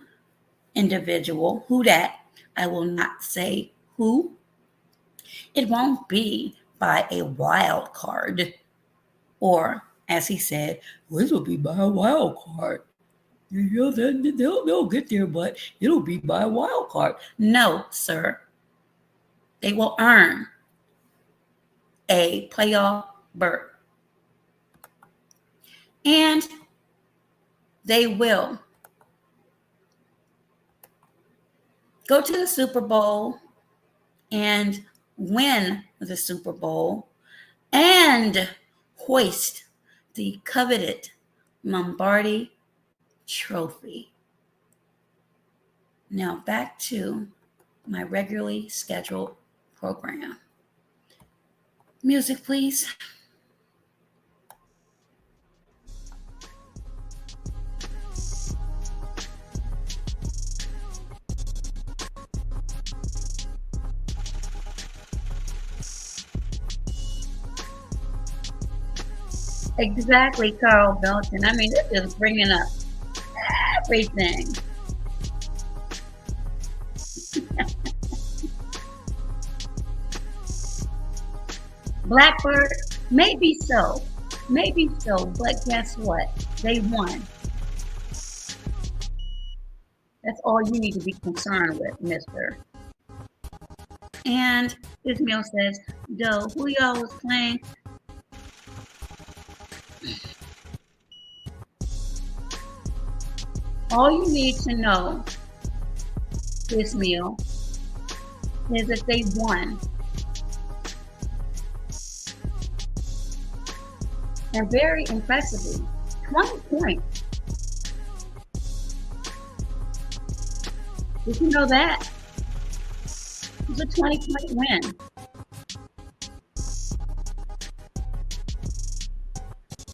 individual, who that, I will not say who, it won't be by a wild card or As he said, well, this will be by a wild card. They'll get there, but it'll be by a wild card. No, sir. They will earn a playoff berth. And they will go to the Super Bowl and win the Super Bowl and hoist the coveted Lombardi Trophy. Now back to my regularly scheduled program. Music, please. Exactly, Carl Belton. I mean, this is bringing up everything. Blackbird, maybe so, but guess what? They won. That's all you need to be concerned with, mister. And Ismail says, Doe, who y'all was playing? All you need to know, Ismail, is that they won. And very impressively, 20 points. Did you know that? It was a 20-point win.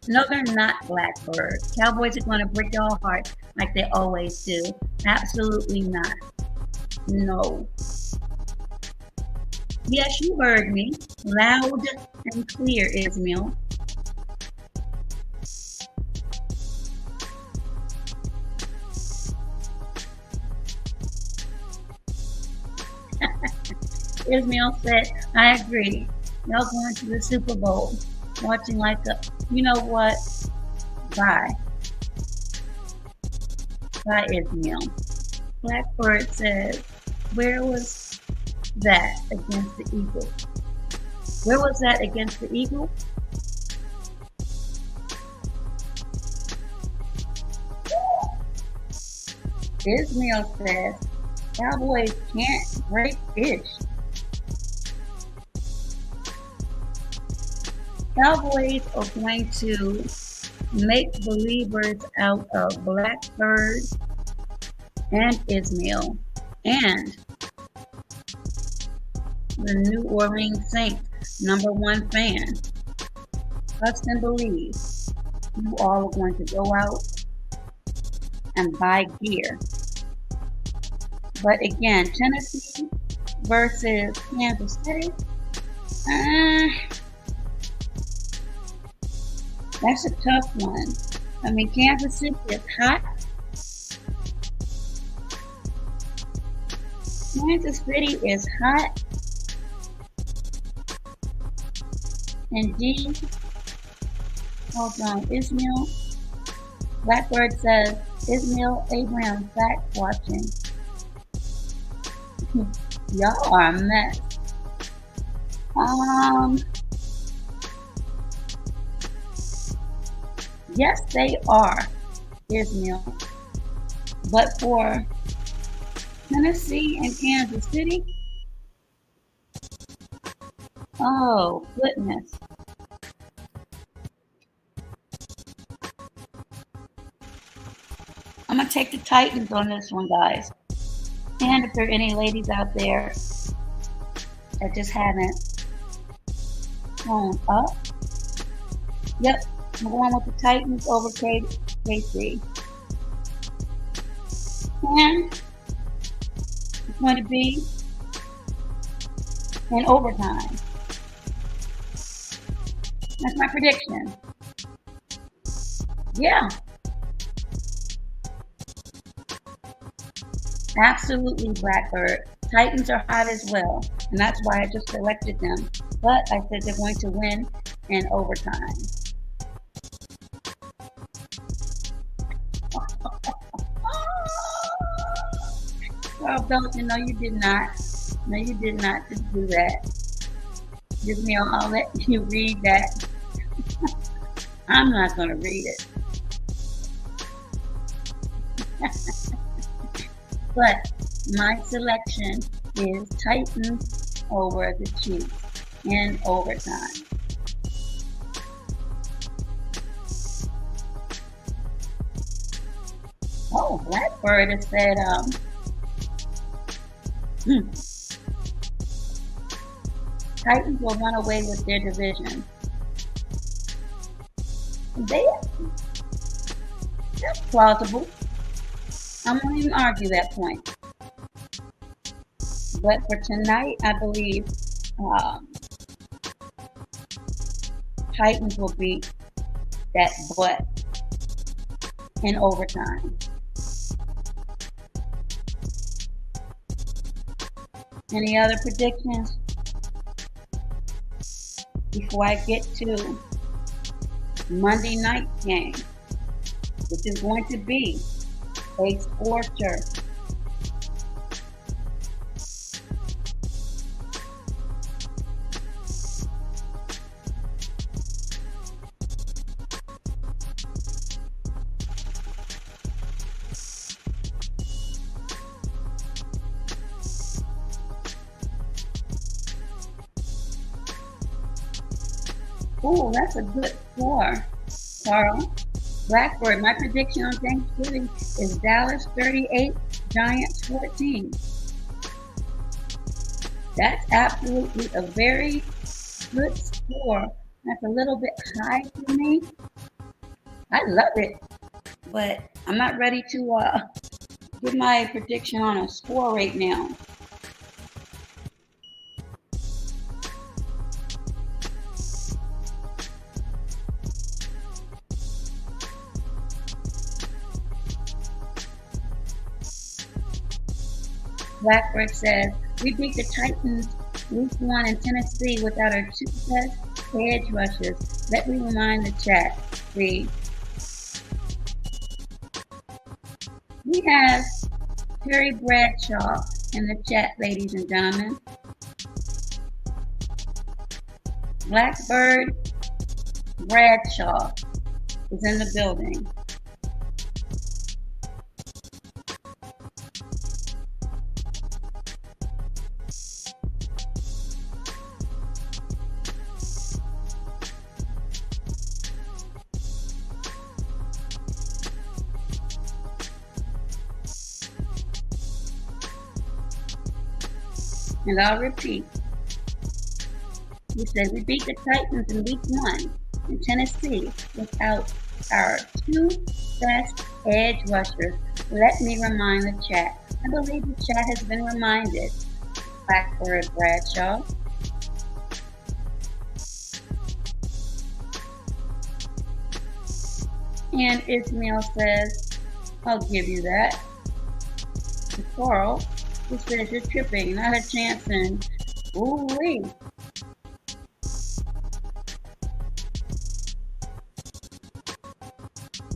No, they're not, Blackbird. Cowboys are going to break your heart like they always do. Absolutely not. No. Yes, you heard me. Loud and clear, Ismail. Ismail said, I agree. Y'all going to the Super Bowl. Watching like a, you know what? Bye. Bye, Ismail. Blackbird says, where was that against the Eagles? Where was that against the Eagles? Ismail says, Cowboys can't break fish. Cowboys are going to make believers out of Blackbird and Ismail and the New Orleans Saints #1 fan. Trust and believe you all are going to go out and buy gear. But again, Tennessee versus Kansas City. That's a tough one. I mean, Kansas City is hot. Kansas City is hot. Indeed. Hold on, Ismail. Blackbird says, Ismail Abraham fact watching. Y'all are a mess. Yes, they are, Ismail. But for Tennessee and Kansas City, oh, goodness. I'm going to take the Titans on this one, guys. And if there are any ladies out there that just haven't gone up, yep, I'm going with the Titans over KC. And it's going to be in overtime. That's my prediction. Yeah. Absolutely, Blackbird. Titans are hot as well, and that's why I just selected them. But I said they're going to win in overtime. Carl Belton, no, you did not. No, you did not just do that. Just me, I'll let you read that. I'm not going to read it. But my selection is Titans over the Chiefs in overtime. Oh, Blackbird has said, Titans will run away with their division. That's plausible. I won't even argue that point. But for tonight, I believe Titans will beat that butt in overtime. Any other predictions? Before I get to Monday night's game, which is going to be a scorcher. Oh, that's a good score, Carl. Blackbird, my prediction on Thanksgiving is Dallas 38, Giants 14. That's absolutely a very good score. That's a little bit high for me. I love it, but I'm not ready to give my prediction on a score right now. Blackbird says, we beat the Titans week 1 in Tennessee without our 2 best edge rushers. Let me remind the chat. See, we have Terry Bradshaw in the chat, ladies and gentlemen. Blackbird Bradshaw is in the building. And I'll repeat. We said we beat the Titans in week 1 in Tennessee without our 2 best edge rushers. Let me remind the chat. I believe the chat has been reminded. Blackbird Bradshaw. And Ismail says, I'll give you that. To Carl, who says you're tripping, not a chance in. Ooh-wee.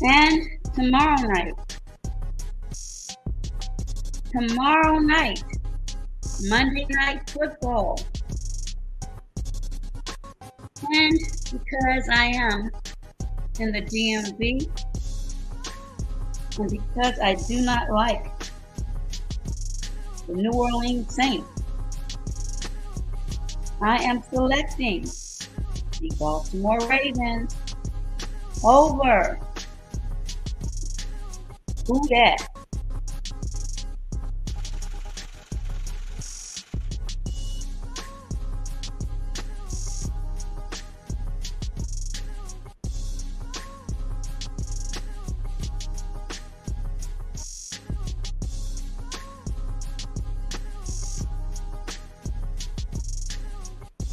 And tomorrow night, Monday Night Football. And because I am in the DMV, and because I do not like the New Orleans Saints, I am selecting the Baltimore Ravens over. Who that?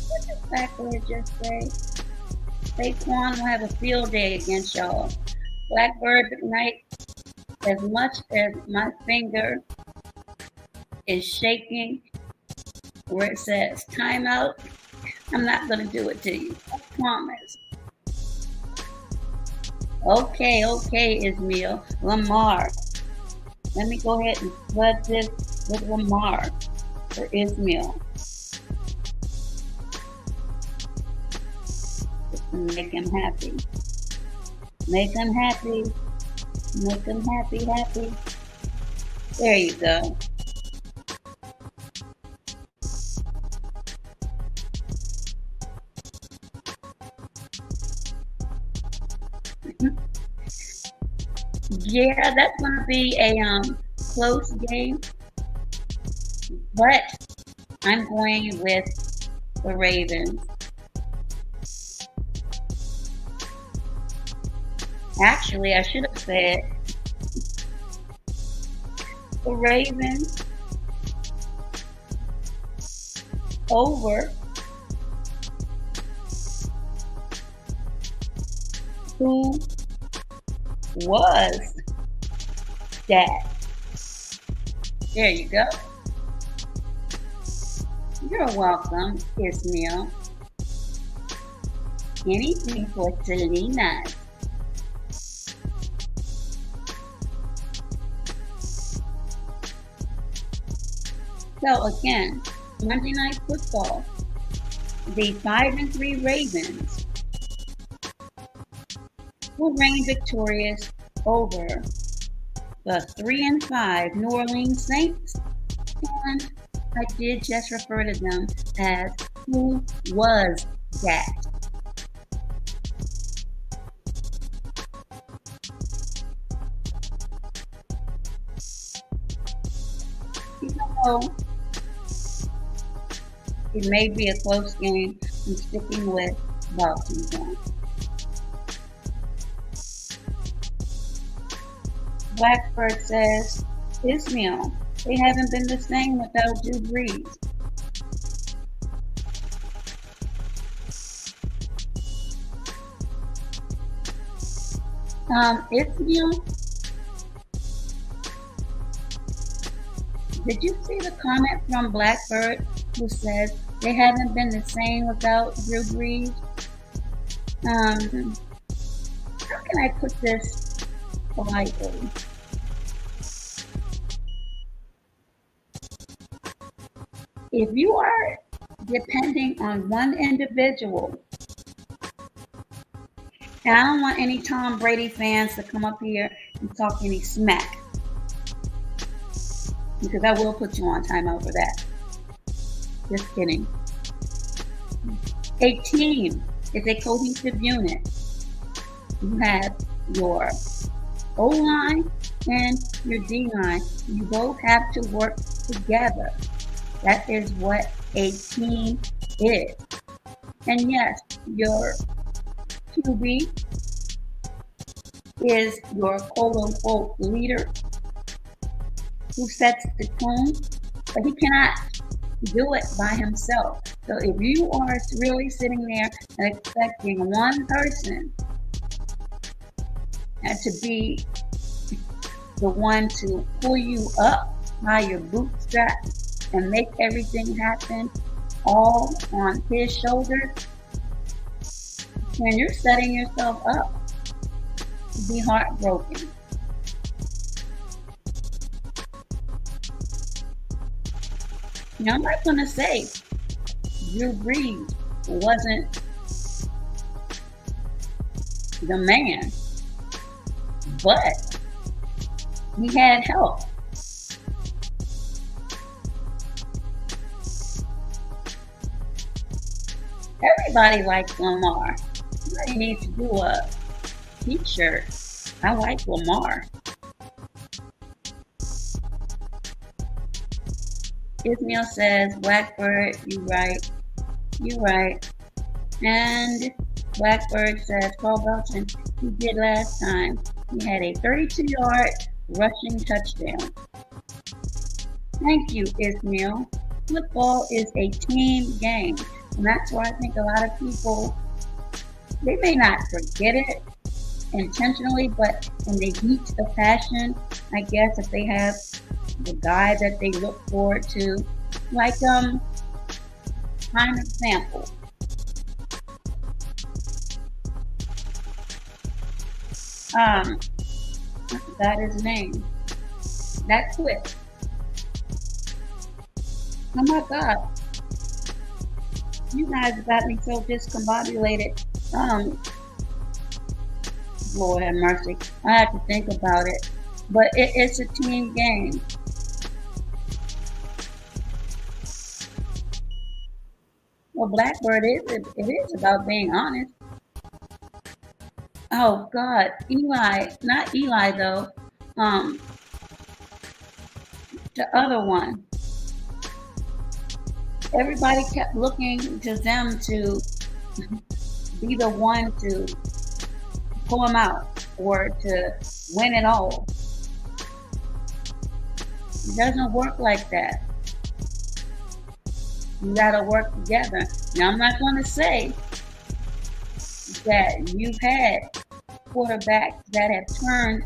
What did Blackbird just say? Saquon will have a field day against y'all. Blackbird tonight. As much as my finger is shaking where it says timeout, I'm not going to do it to you. I promise. Okay, Ismail. Lamar. Let me go ahead and flood this with Lamar for Ismail. Make him happy. Make him happy. Make him happy, happy. There you go. Yeah, that's gonna be a close game, but I'm going with the Ravens. Actually, I should have said the Ravens over who was that. There you go. You're welcome, Ismail. Anything for Selena. So again, Monday Night Football, the 5-3 Ravens will reign victorious over the 3-5 New Orleans Saints, and I did just refer to them as who was that. Even though it may be a close game, I'm sticking with Baltimore. Blackbird says, Ismail, they haven't been the same without Drew Brees. Ismail, did you see the comment from Blackbird who says they haven't been the same without Drew Brees? How can I put this politely? If you are depending on one individual, and I don't want any Tom Brady fans to come up here and talk any smack, because I will put you on timeout for that. Just kidding. A team is a cohesive unit. You have your O-line and your D-line. You both have to work together. That is what a team is. And yes, your QB is your quote-unquote leader who sets the tone, but he cannot do it by himself. So if you are really sitting there and expecting one person to be the one to pull you up by your bootstraps and make everything happen all on his shoulders, then you're setting yourself up to be heartbroken. Now, I'm not going to say Drew Brees wasn't the man, but he had help. Everybody likes Lamar. Somebody needs to do a t-shirt. I like Lamar. Ismail says, Blackbird, you right. You right. And Blackbird says, Carl Belton, he did last time. He had a 32-yard rushing touchdown. Thank you, Ismail. Football is a team game. And that's why I think a lot of people, they may not forget it intentionally, but in the heat of passion, I guess if they have the guy that they look forward to, like prime example. I forgot his name. that quick. Oh my God. You guys got me so discombobulated. Lord have mercy. I have to think about it. But it's a team game. Well, Blackbird it is about being honest. Oh God, Eli, not Eli though. The other one. Everybody kept looking to them to be the one to pull them out or to win it all. It doesn't work like that. You gotta work together. Now, I'm not going to say that you've had quarterbacks that have turned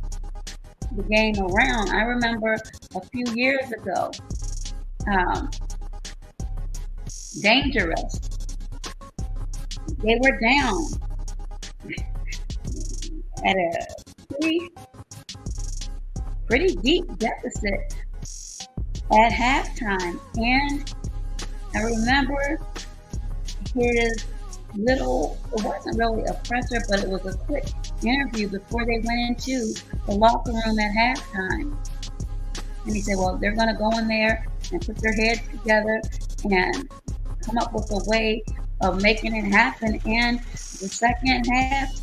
the game around. I remember a few years ago, Dangerous. They were down at a pretty deep deficit at halftime. And I remember his little, it wasn't really a presser, but it was a quick interview before they went into the locker room at halftime. And he said, well, they're going to go in there and put their heads together and come up with a way of making it happen. And the second half,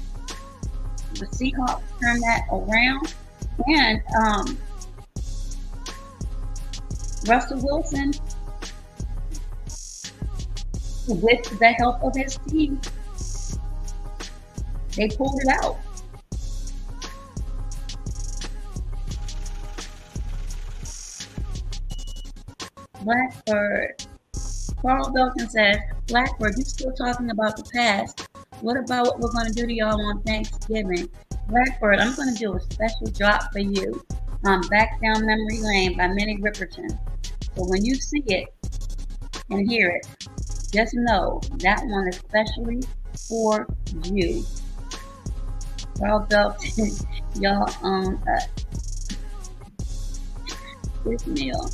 the Seahawks turned that around. And Russell Wilson, with the help of his team, they pulled it out. Blackbird. Carl Belton says, Blackbird, you still talking about the past. What about what we're going to do to y'all on Thanksgiving? Blackbird, I'm going to do a special drop for you. Back Down Memory Lane by Minnie Riperton. So when you see it and hear it, just know that one is especially for you. Carl Belton, y'all own this meal.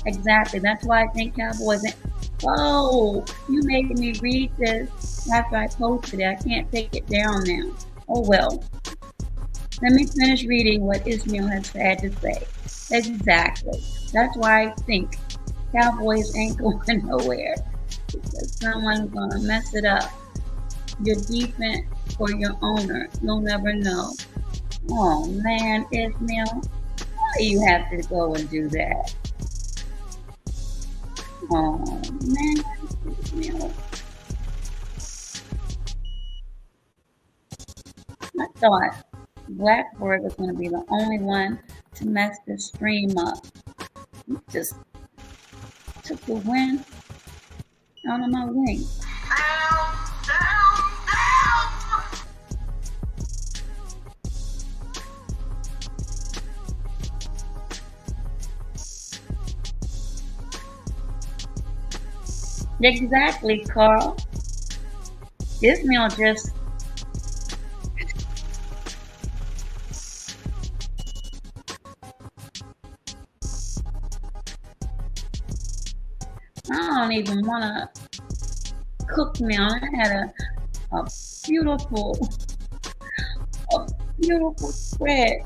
Exactly. That's why I think Cowboys. Oh, you made me read this after I posted it. I can't take it down now. Oh well. Let me finish reading what Ismail has had to say. Exactly. That's why I think Cowboys ain't going nowhere. Because someone's gonna mess it up. Your defense or your owner. You'll never know. Oh man, Ismail. Why do you have to go and do that? Oh man, Ismail. I thought Blackbird was going to be the only one to mess the stream up. You just took the wind out of my wing. Exactly, Carl. Ismail just I don't even want to cook now. I had a beautiful spread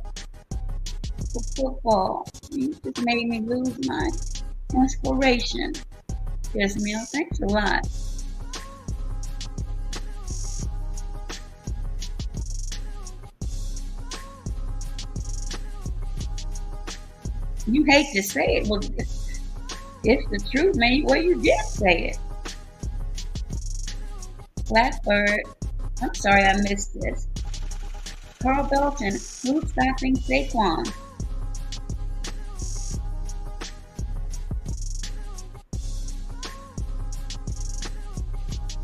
for football. You just made me lose my inspiration. Ismail, thanks a lot. You hate to say it, well, it's the truth, man. Well, you did say it. Blackbird, I'm sorry I missed this. Carl Belton, who's stopping Saquon?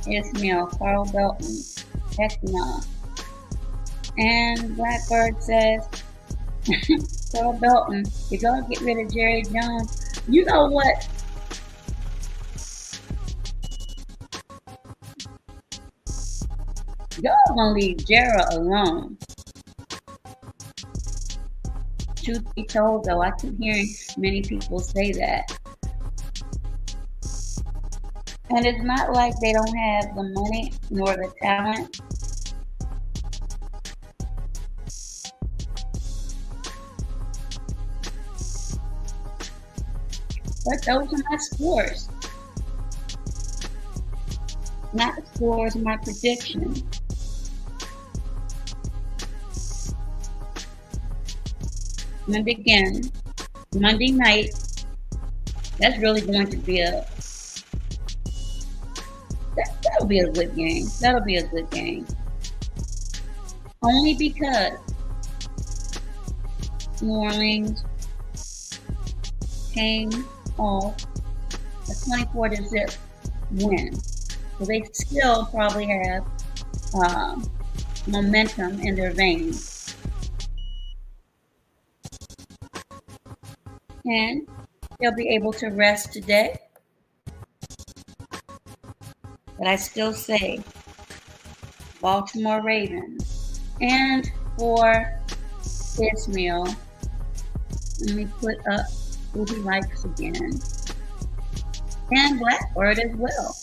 Ismail, Carl Belton, heck no. And Blackbird says, Carl Belton, if y'all get rid of Jerry Jones, you know what? Y'all gonna leave Jerry alone. Truth be told, though, I keep hearing many people say that. And it's not like they don't have the money nor the talent. But those are my scores. Not the scores, my prediction. And again, Monday night, that's really going to be that'll be a good game. That'll be a good game. Only because New Orleans came off a 24-0 win. So they still probably have momentum in their veins. And they'll be able to rest today. But I still say Baltimore Ravens. And for Ismail, let me put up who he likes again. And Blackbird as well.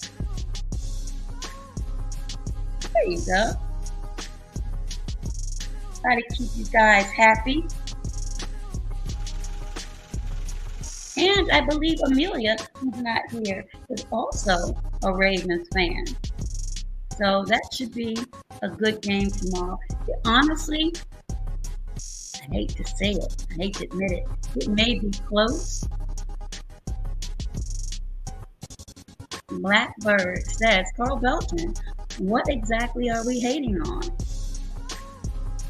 There you go. Try to keep you guys happy. And I believe Amelia, who's not here, is also a Ravens fan. So that should be a good game tomorrow. Honestly, I hate to say it. I hate to admit it. It may be close. Blackbird says, Carl Belton, what exactly are we hating on?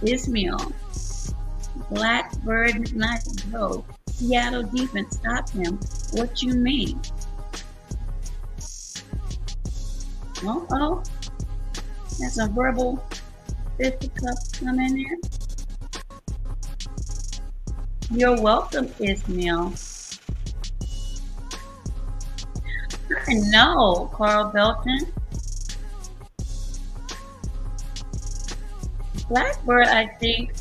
Ismail, Blackbird is not go. Seattle defense stopped him. What you mean? Uh-oh. There's some verbal fisticuffs coming there. You're welcome, Ismail. I know, Carl Belton. Blackbird, I think,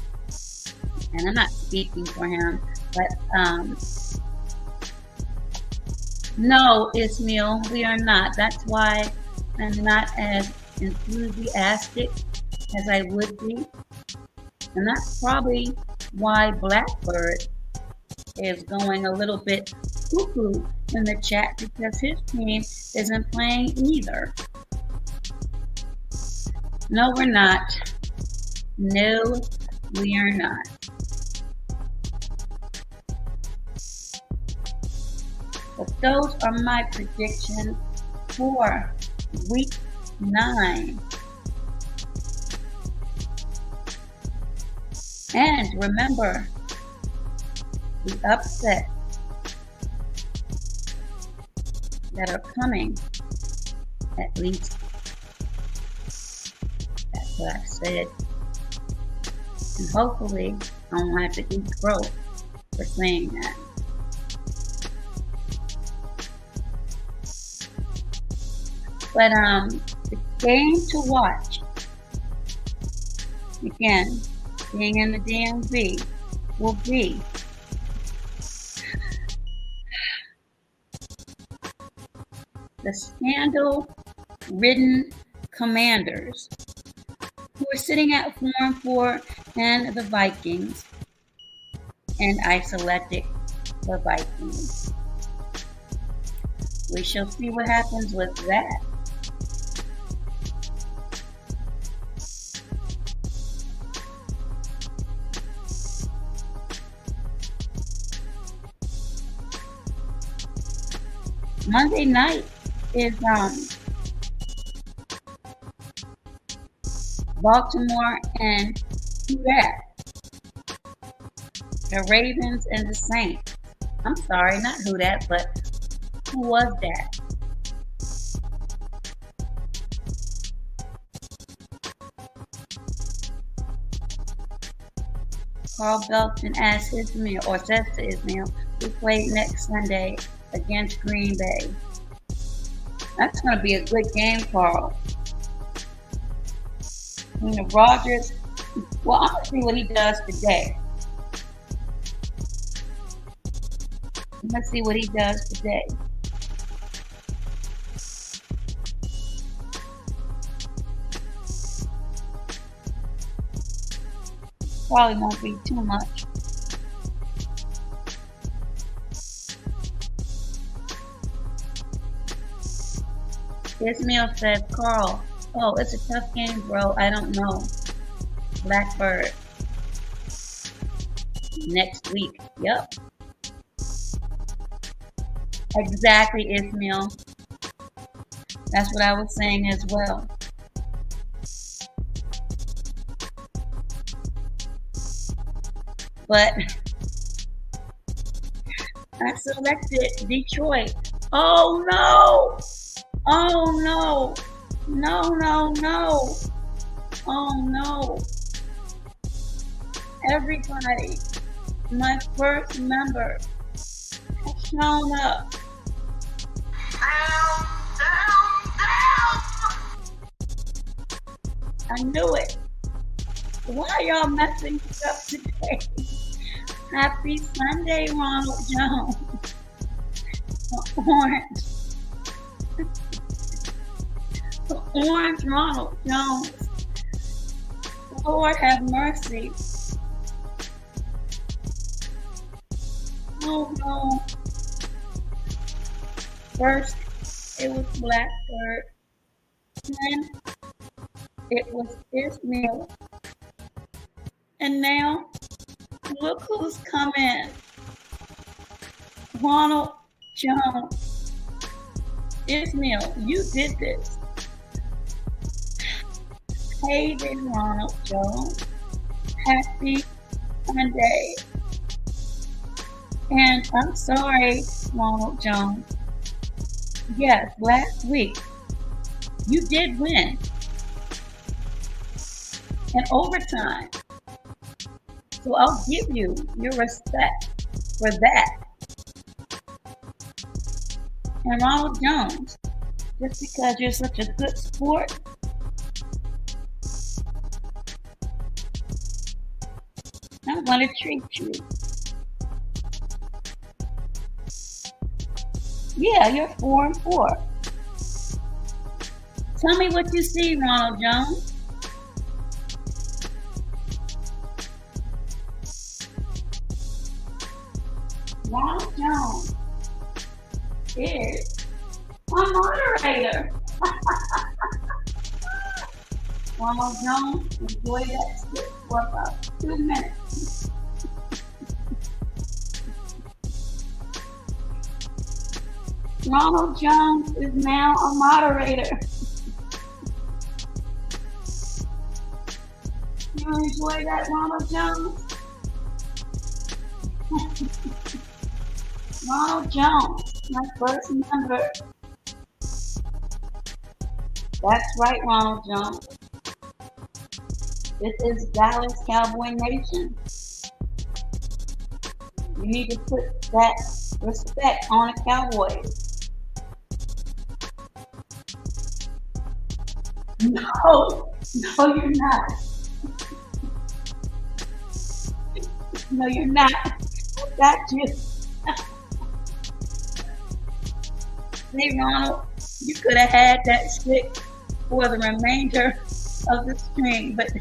and I'm not speaking for him, but no, Ismail, we are not. That's why I'm not as enthusiastic as I would be. And that's probably why Blackbird is going a little bit cuckoo in the chat, because his team isn't playing either. No, we're not. No, we are not. But those are my predictions for week 9. And remember, the upset that are coming, at least that's what I've said. And hopefully I won't have to eat crow for saying that. But the game to watch, again, being in the DMV, will be the scandal-ridden Commanders, who are sitting at 4-4, and the Vikings, and I selected the Vikings. We shall see what happens with that. Monday night is Baltimore and who that? The Ravens and the Saints. I'm sorry, not who that, but who was that? Carl Belton asked Ismail, or says to Ismail, we play next Sunday against Green Bay. That's going to be a good game, Carl. Rodgers, well, I'm going to see what he does today. Let's see what he does today. Probably won't be too much. Ismail said, Carl, oh, it's a tough game, bro. I don't know. Blackbird. Next week. Yep. Exactly, Ismail. That's what I was saying as well. But I selected Detroit. Oh no! Oh no! No, no, no! Oh no! Everybody, my first member has shown up. I knew it. Why y'all messing me up today? Happy Sunday, Ronald Jones. Orange. Orange Ronald Jones. Lord have mercy. Oh no. First, it was Blackbird. Then, it was Ismail. And now, look who's come in. Ronald Jones. Ismail, you did this. Hey there, Ronald Jones. Happy Sunday. And I'm sorry, Ronald Jones. Yes, last week, you did win. In overtime. So I'll give you your respect for that. And Ronald Jones, just because you're such a good sport, I'm going to treat you. Yeah, you're 4-4. Tell me what you see, Ronald Jones. Ronald Jones is a moderator. Ronald Jones, enjoy that skit for about 2 minutes. Ronald Jones is now a moderator. You enjoy that, Ronald Jones? Ronald Jones, my first member. That's right, Ronald Jones. This is Dallas Cowboy Nation. You need to put that respect on the Cowboys. No, you're not. No, you're not. Got you. Hey, Ronald, you could have had that stick for the remainder of the stream, but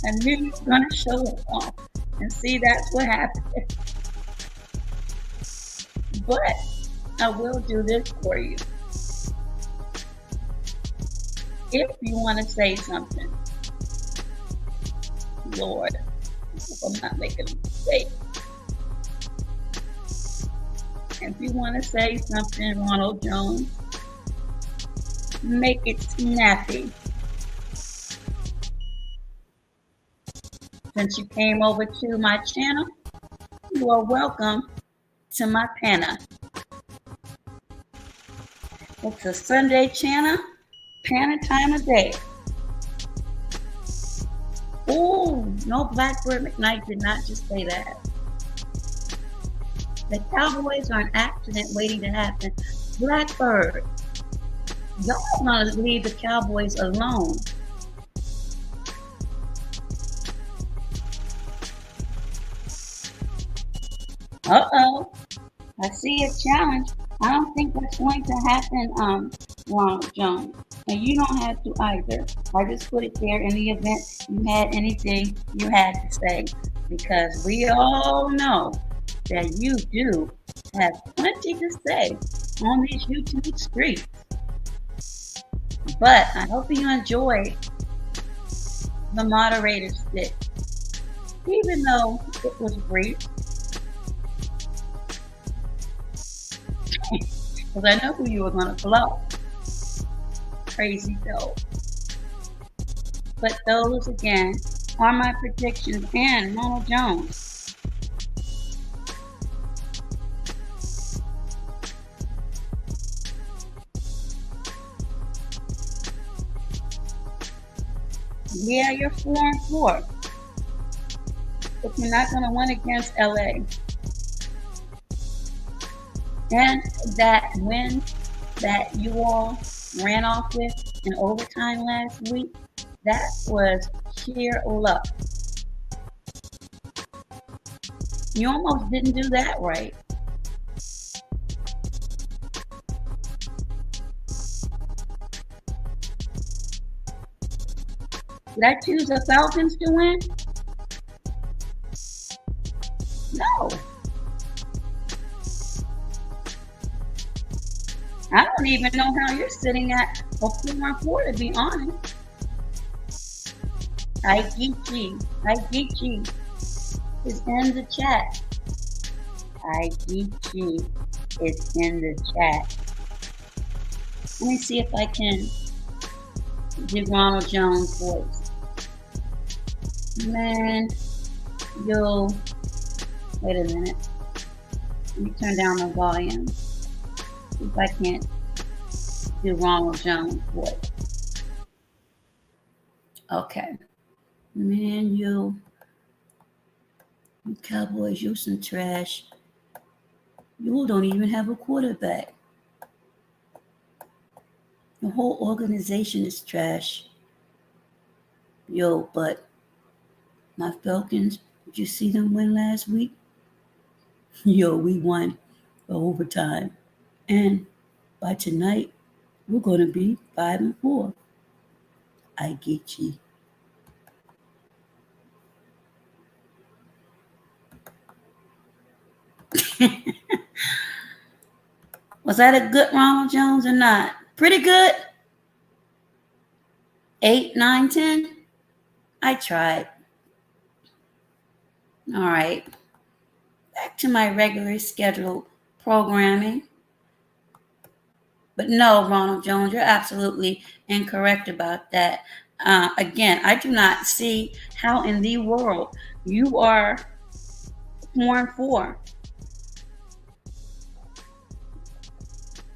I knew you were going to show it off. And see, that's what happened. But I will do this for you. If you want to say something, Lord, if I'm not making a mistake. If you want to say something, Ronald Jones, make it snappy. Since you came over to my channel, you are welcome to my panel. It's a Sunday channel, panel time of day. Oh, no, Blackbird McKnight did not just say that. The Cowboys are an accident waiting to happen. Blackbird, y'all want to leave the Cowboys alone. Uh-oh. I see a challenge. I don't think that's going to happen, Ronald Jones. And you don't have to either. I just put it there in the event you had anything you had to say. Because we all know that you do have plenty to say on these YouTube streets. But I hope you enjoyed the moderator stick. Even though it was brief. Because I know who you were going to blow. Crazy though. But those, again, are my predictions. And Ronald Jones. Yeah, you're 4-4. But you're not going to win against LA. And that win that you all ran off with in overtime last week, that was sheer luck. You almost didn't do that right. Did I choose the Falcons to win? No. I don't even know how you're sitting at a 4-4, to be honest. Aikichi is in the chat. Aikichi is in the chat. Let me see if I can give Ronald Jones' voice. Man, yo, wait a minute. Let me turn down the volume. If I can't do Ronald Jones' voice. Okay. Man, you Cowboys, you some trash. You don't even have a quarterback. The whole organization is trash. Yo, but my Falcons, did you see them win last week? Yo, we won overtime. And by tonight, we're going to be 5-4. I get you. Was that a good Ronald Jones or not? Pretty good. 8, 9, 10. I tried. All right. Back to my regularly scheduled programming. But no, Ronald Jones, you're absolutely incorrect about that. Again, I do not see how in the world you are 4-4.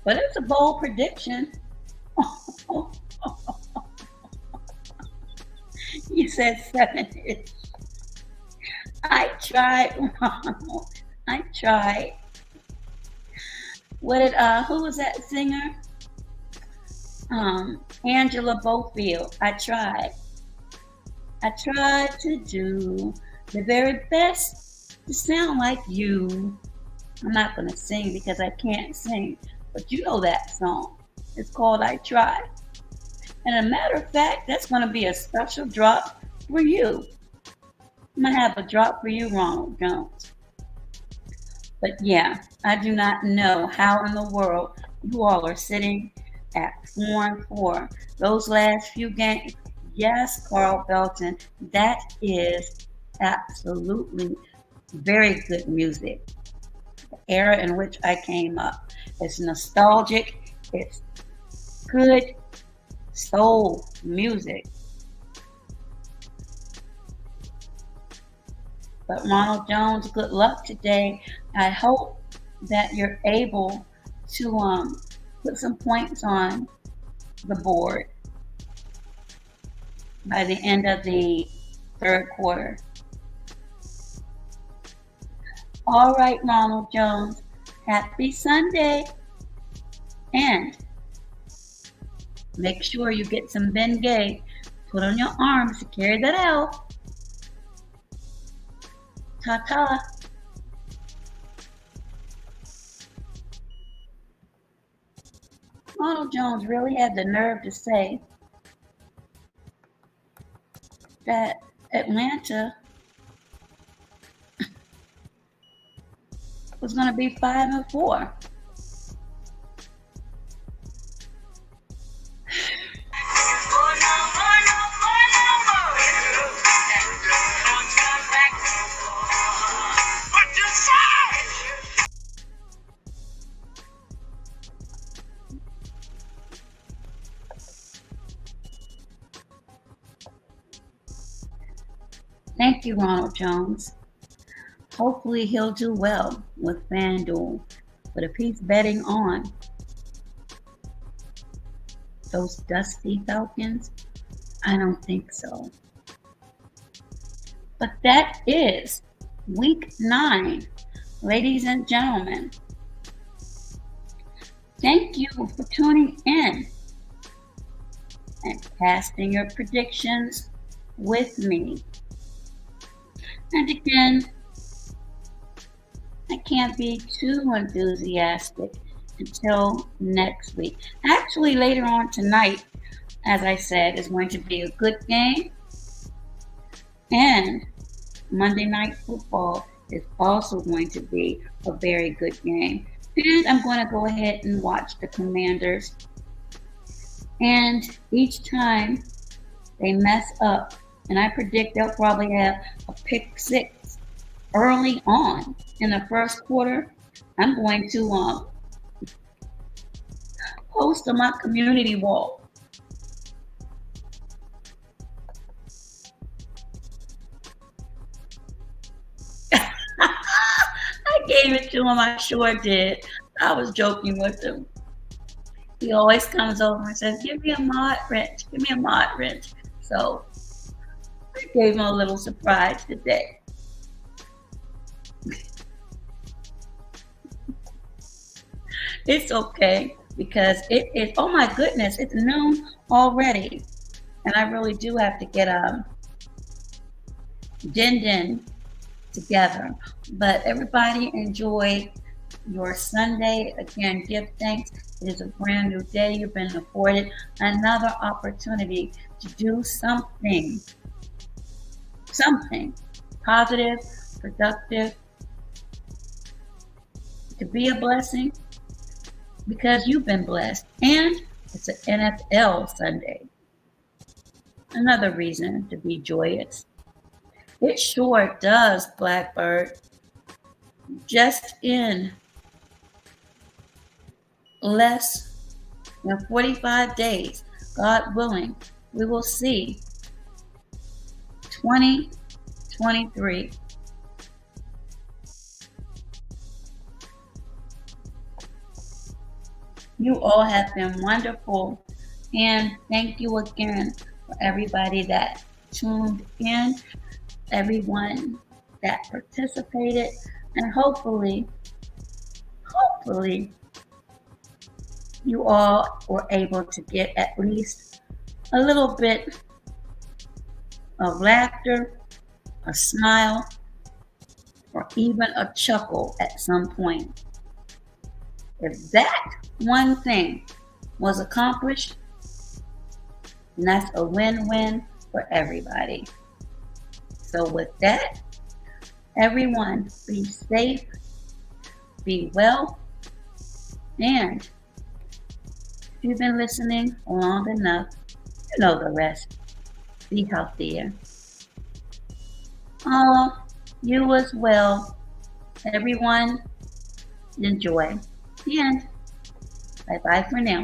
But it's a bold prediction. You said 7-ish. I tried, Ronald. I tried. What did who was that singer? Angela Bofield. I tried to do the very best to sound like you. I'm not gonna sing because I can't sing, but you know that song. It's called I Tried. And a matter of fact, that's gonna be a special drop for you. I'm gonna have a drop for you, Ronald Jones. But yeah, I do not know how in the world you all are sitting at 4-4. Those last few games, yes, Carl Belton, that is absolutely very good music. The era in which I came up. It's nostalgic. It's good soul music. But Ronald Jones, good luck today. I hope that you're able to put some points on the board by the end of the third quarter. All right, Ronald Jones, happy Sunday. And make sure you get some Bengay put on your arms to carry that out. Ta-ta. Ronald Jones really had the nerve to say that Atlanta was going to be 5-4. What you say? Thank you, Ronald Jones. Hopefully he'll do well with FanDuel. But if he's betting on those dusty Falcons, I don't think so. But that is week 9, ladies and gentlemen. Thank you for tuning in and casting your predictions with me. And again, I can't be too enthusiastic until next week. Actually, later on tonight, as I said, is going to be a good game. And Monday Night Football is also going to be a very good game. And I'm going to go ahead and watch the Commanders. And each time they mess up, and I predict they'll probably have a pick 6 early on in the first quarter, I'm going to post on my community wall. I gave it to him, I sure did. I was joking with him. He always comes over and says, give me a mod wrench, give me a mod wrench. So I gave him a little surprise today. It's okay because it is, oh my goodness, it's noon already. And I really do have to get Din together. But everybody enjoy your Sunday. Again, give thanks. It is a brand new day. You've been afforded another opportunity to do something positive, productive, to be a blessing because you've been blessed. And it's an NFL Sunday. Another reason to be joyous. It sure does, Blackbird. Just in less than 45 days, God willing, we will see 2023. You all have been wonderful, and thank you again for everybody that tuned in, everyone that participated, and hopefully you all were able to get at least a little bit of laughter, a smile, or even a chuckle at some point. If that one thing was accomplished, then that's a win-win for everybody. So with that, everyone be safe, be well, and if you've been listening long enough, you know the rest. Be healthier. You as well. Everyone, enjoy. And bye-bye for now.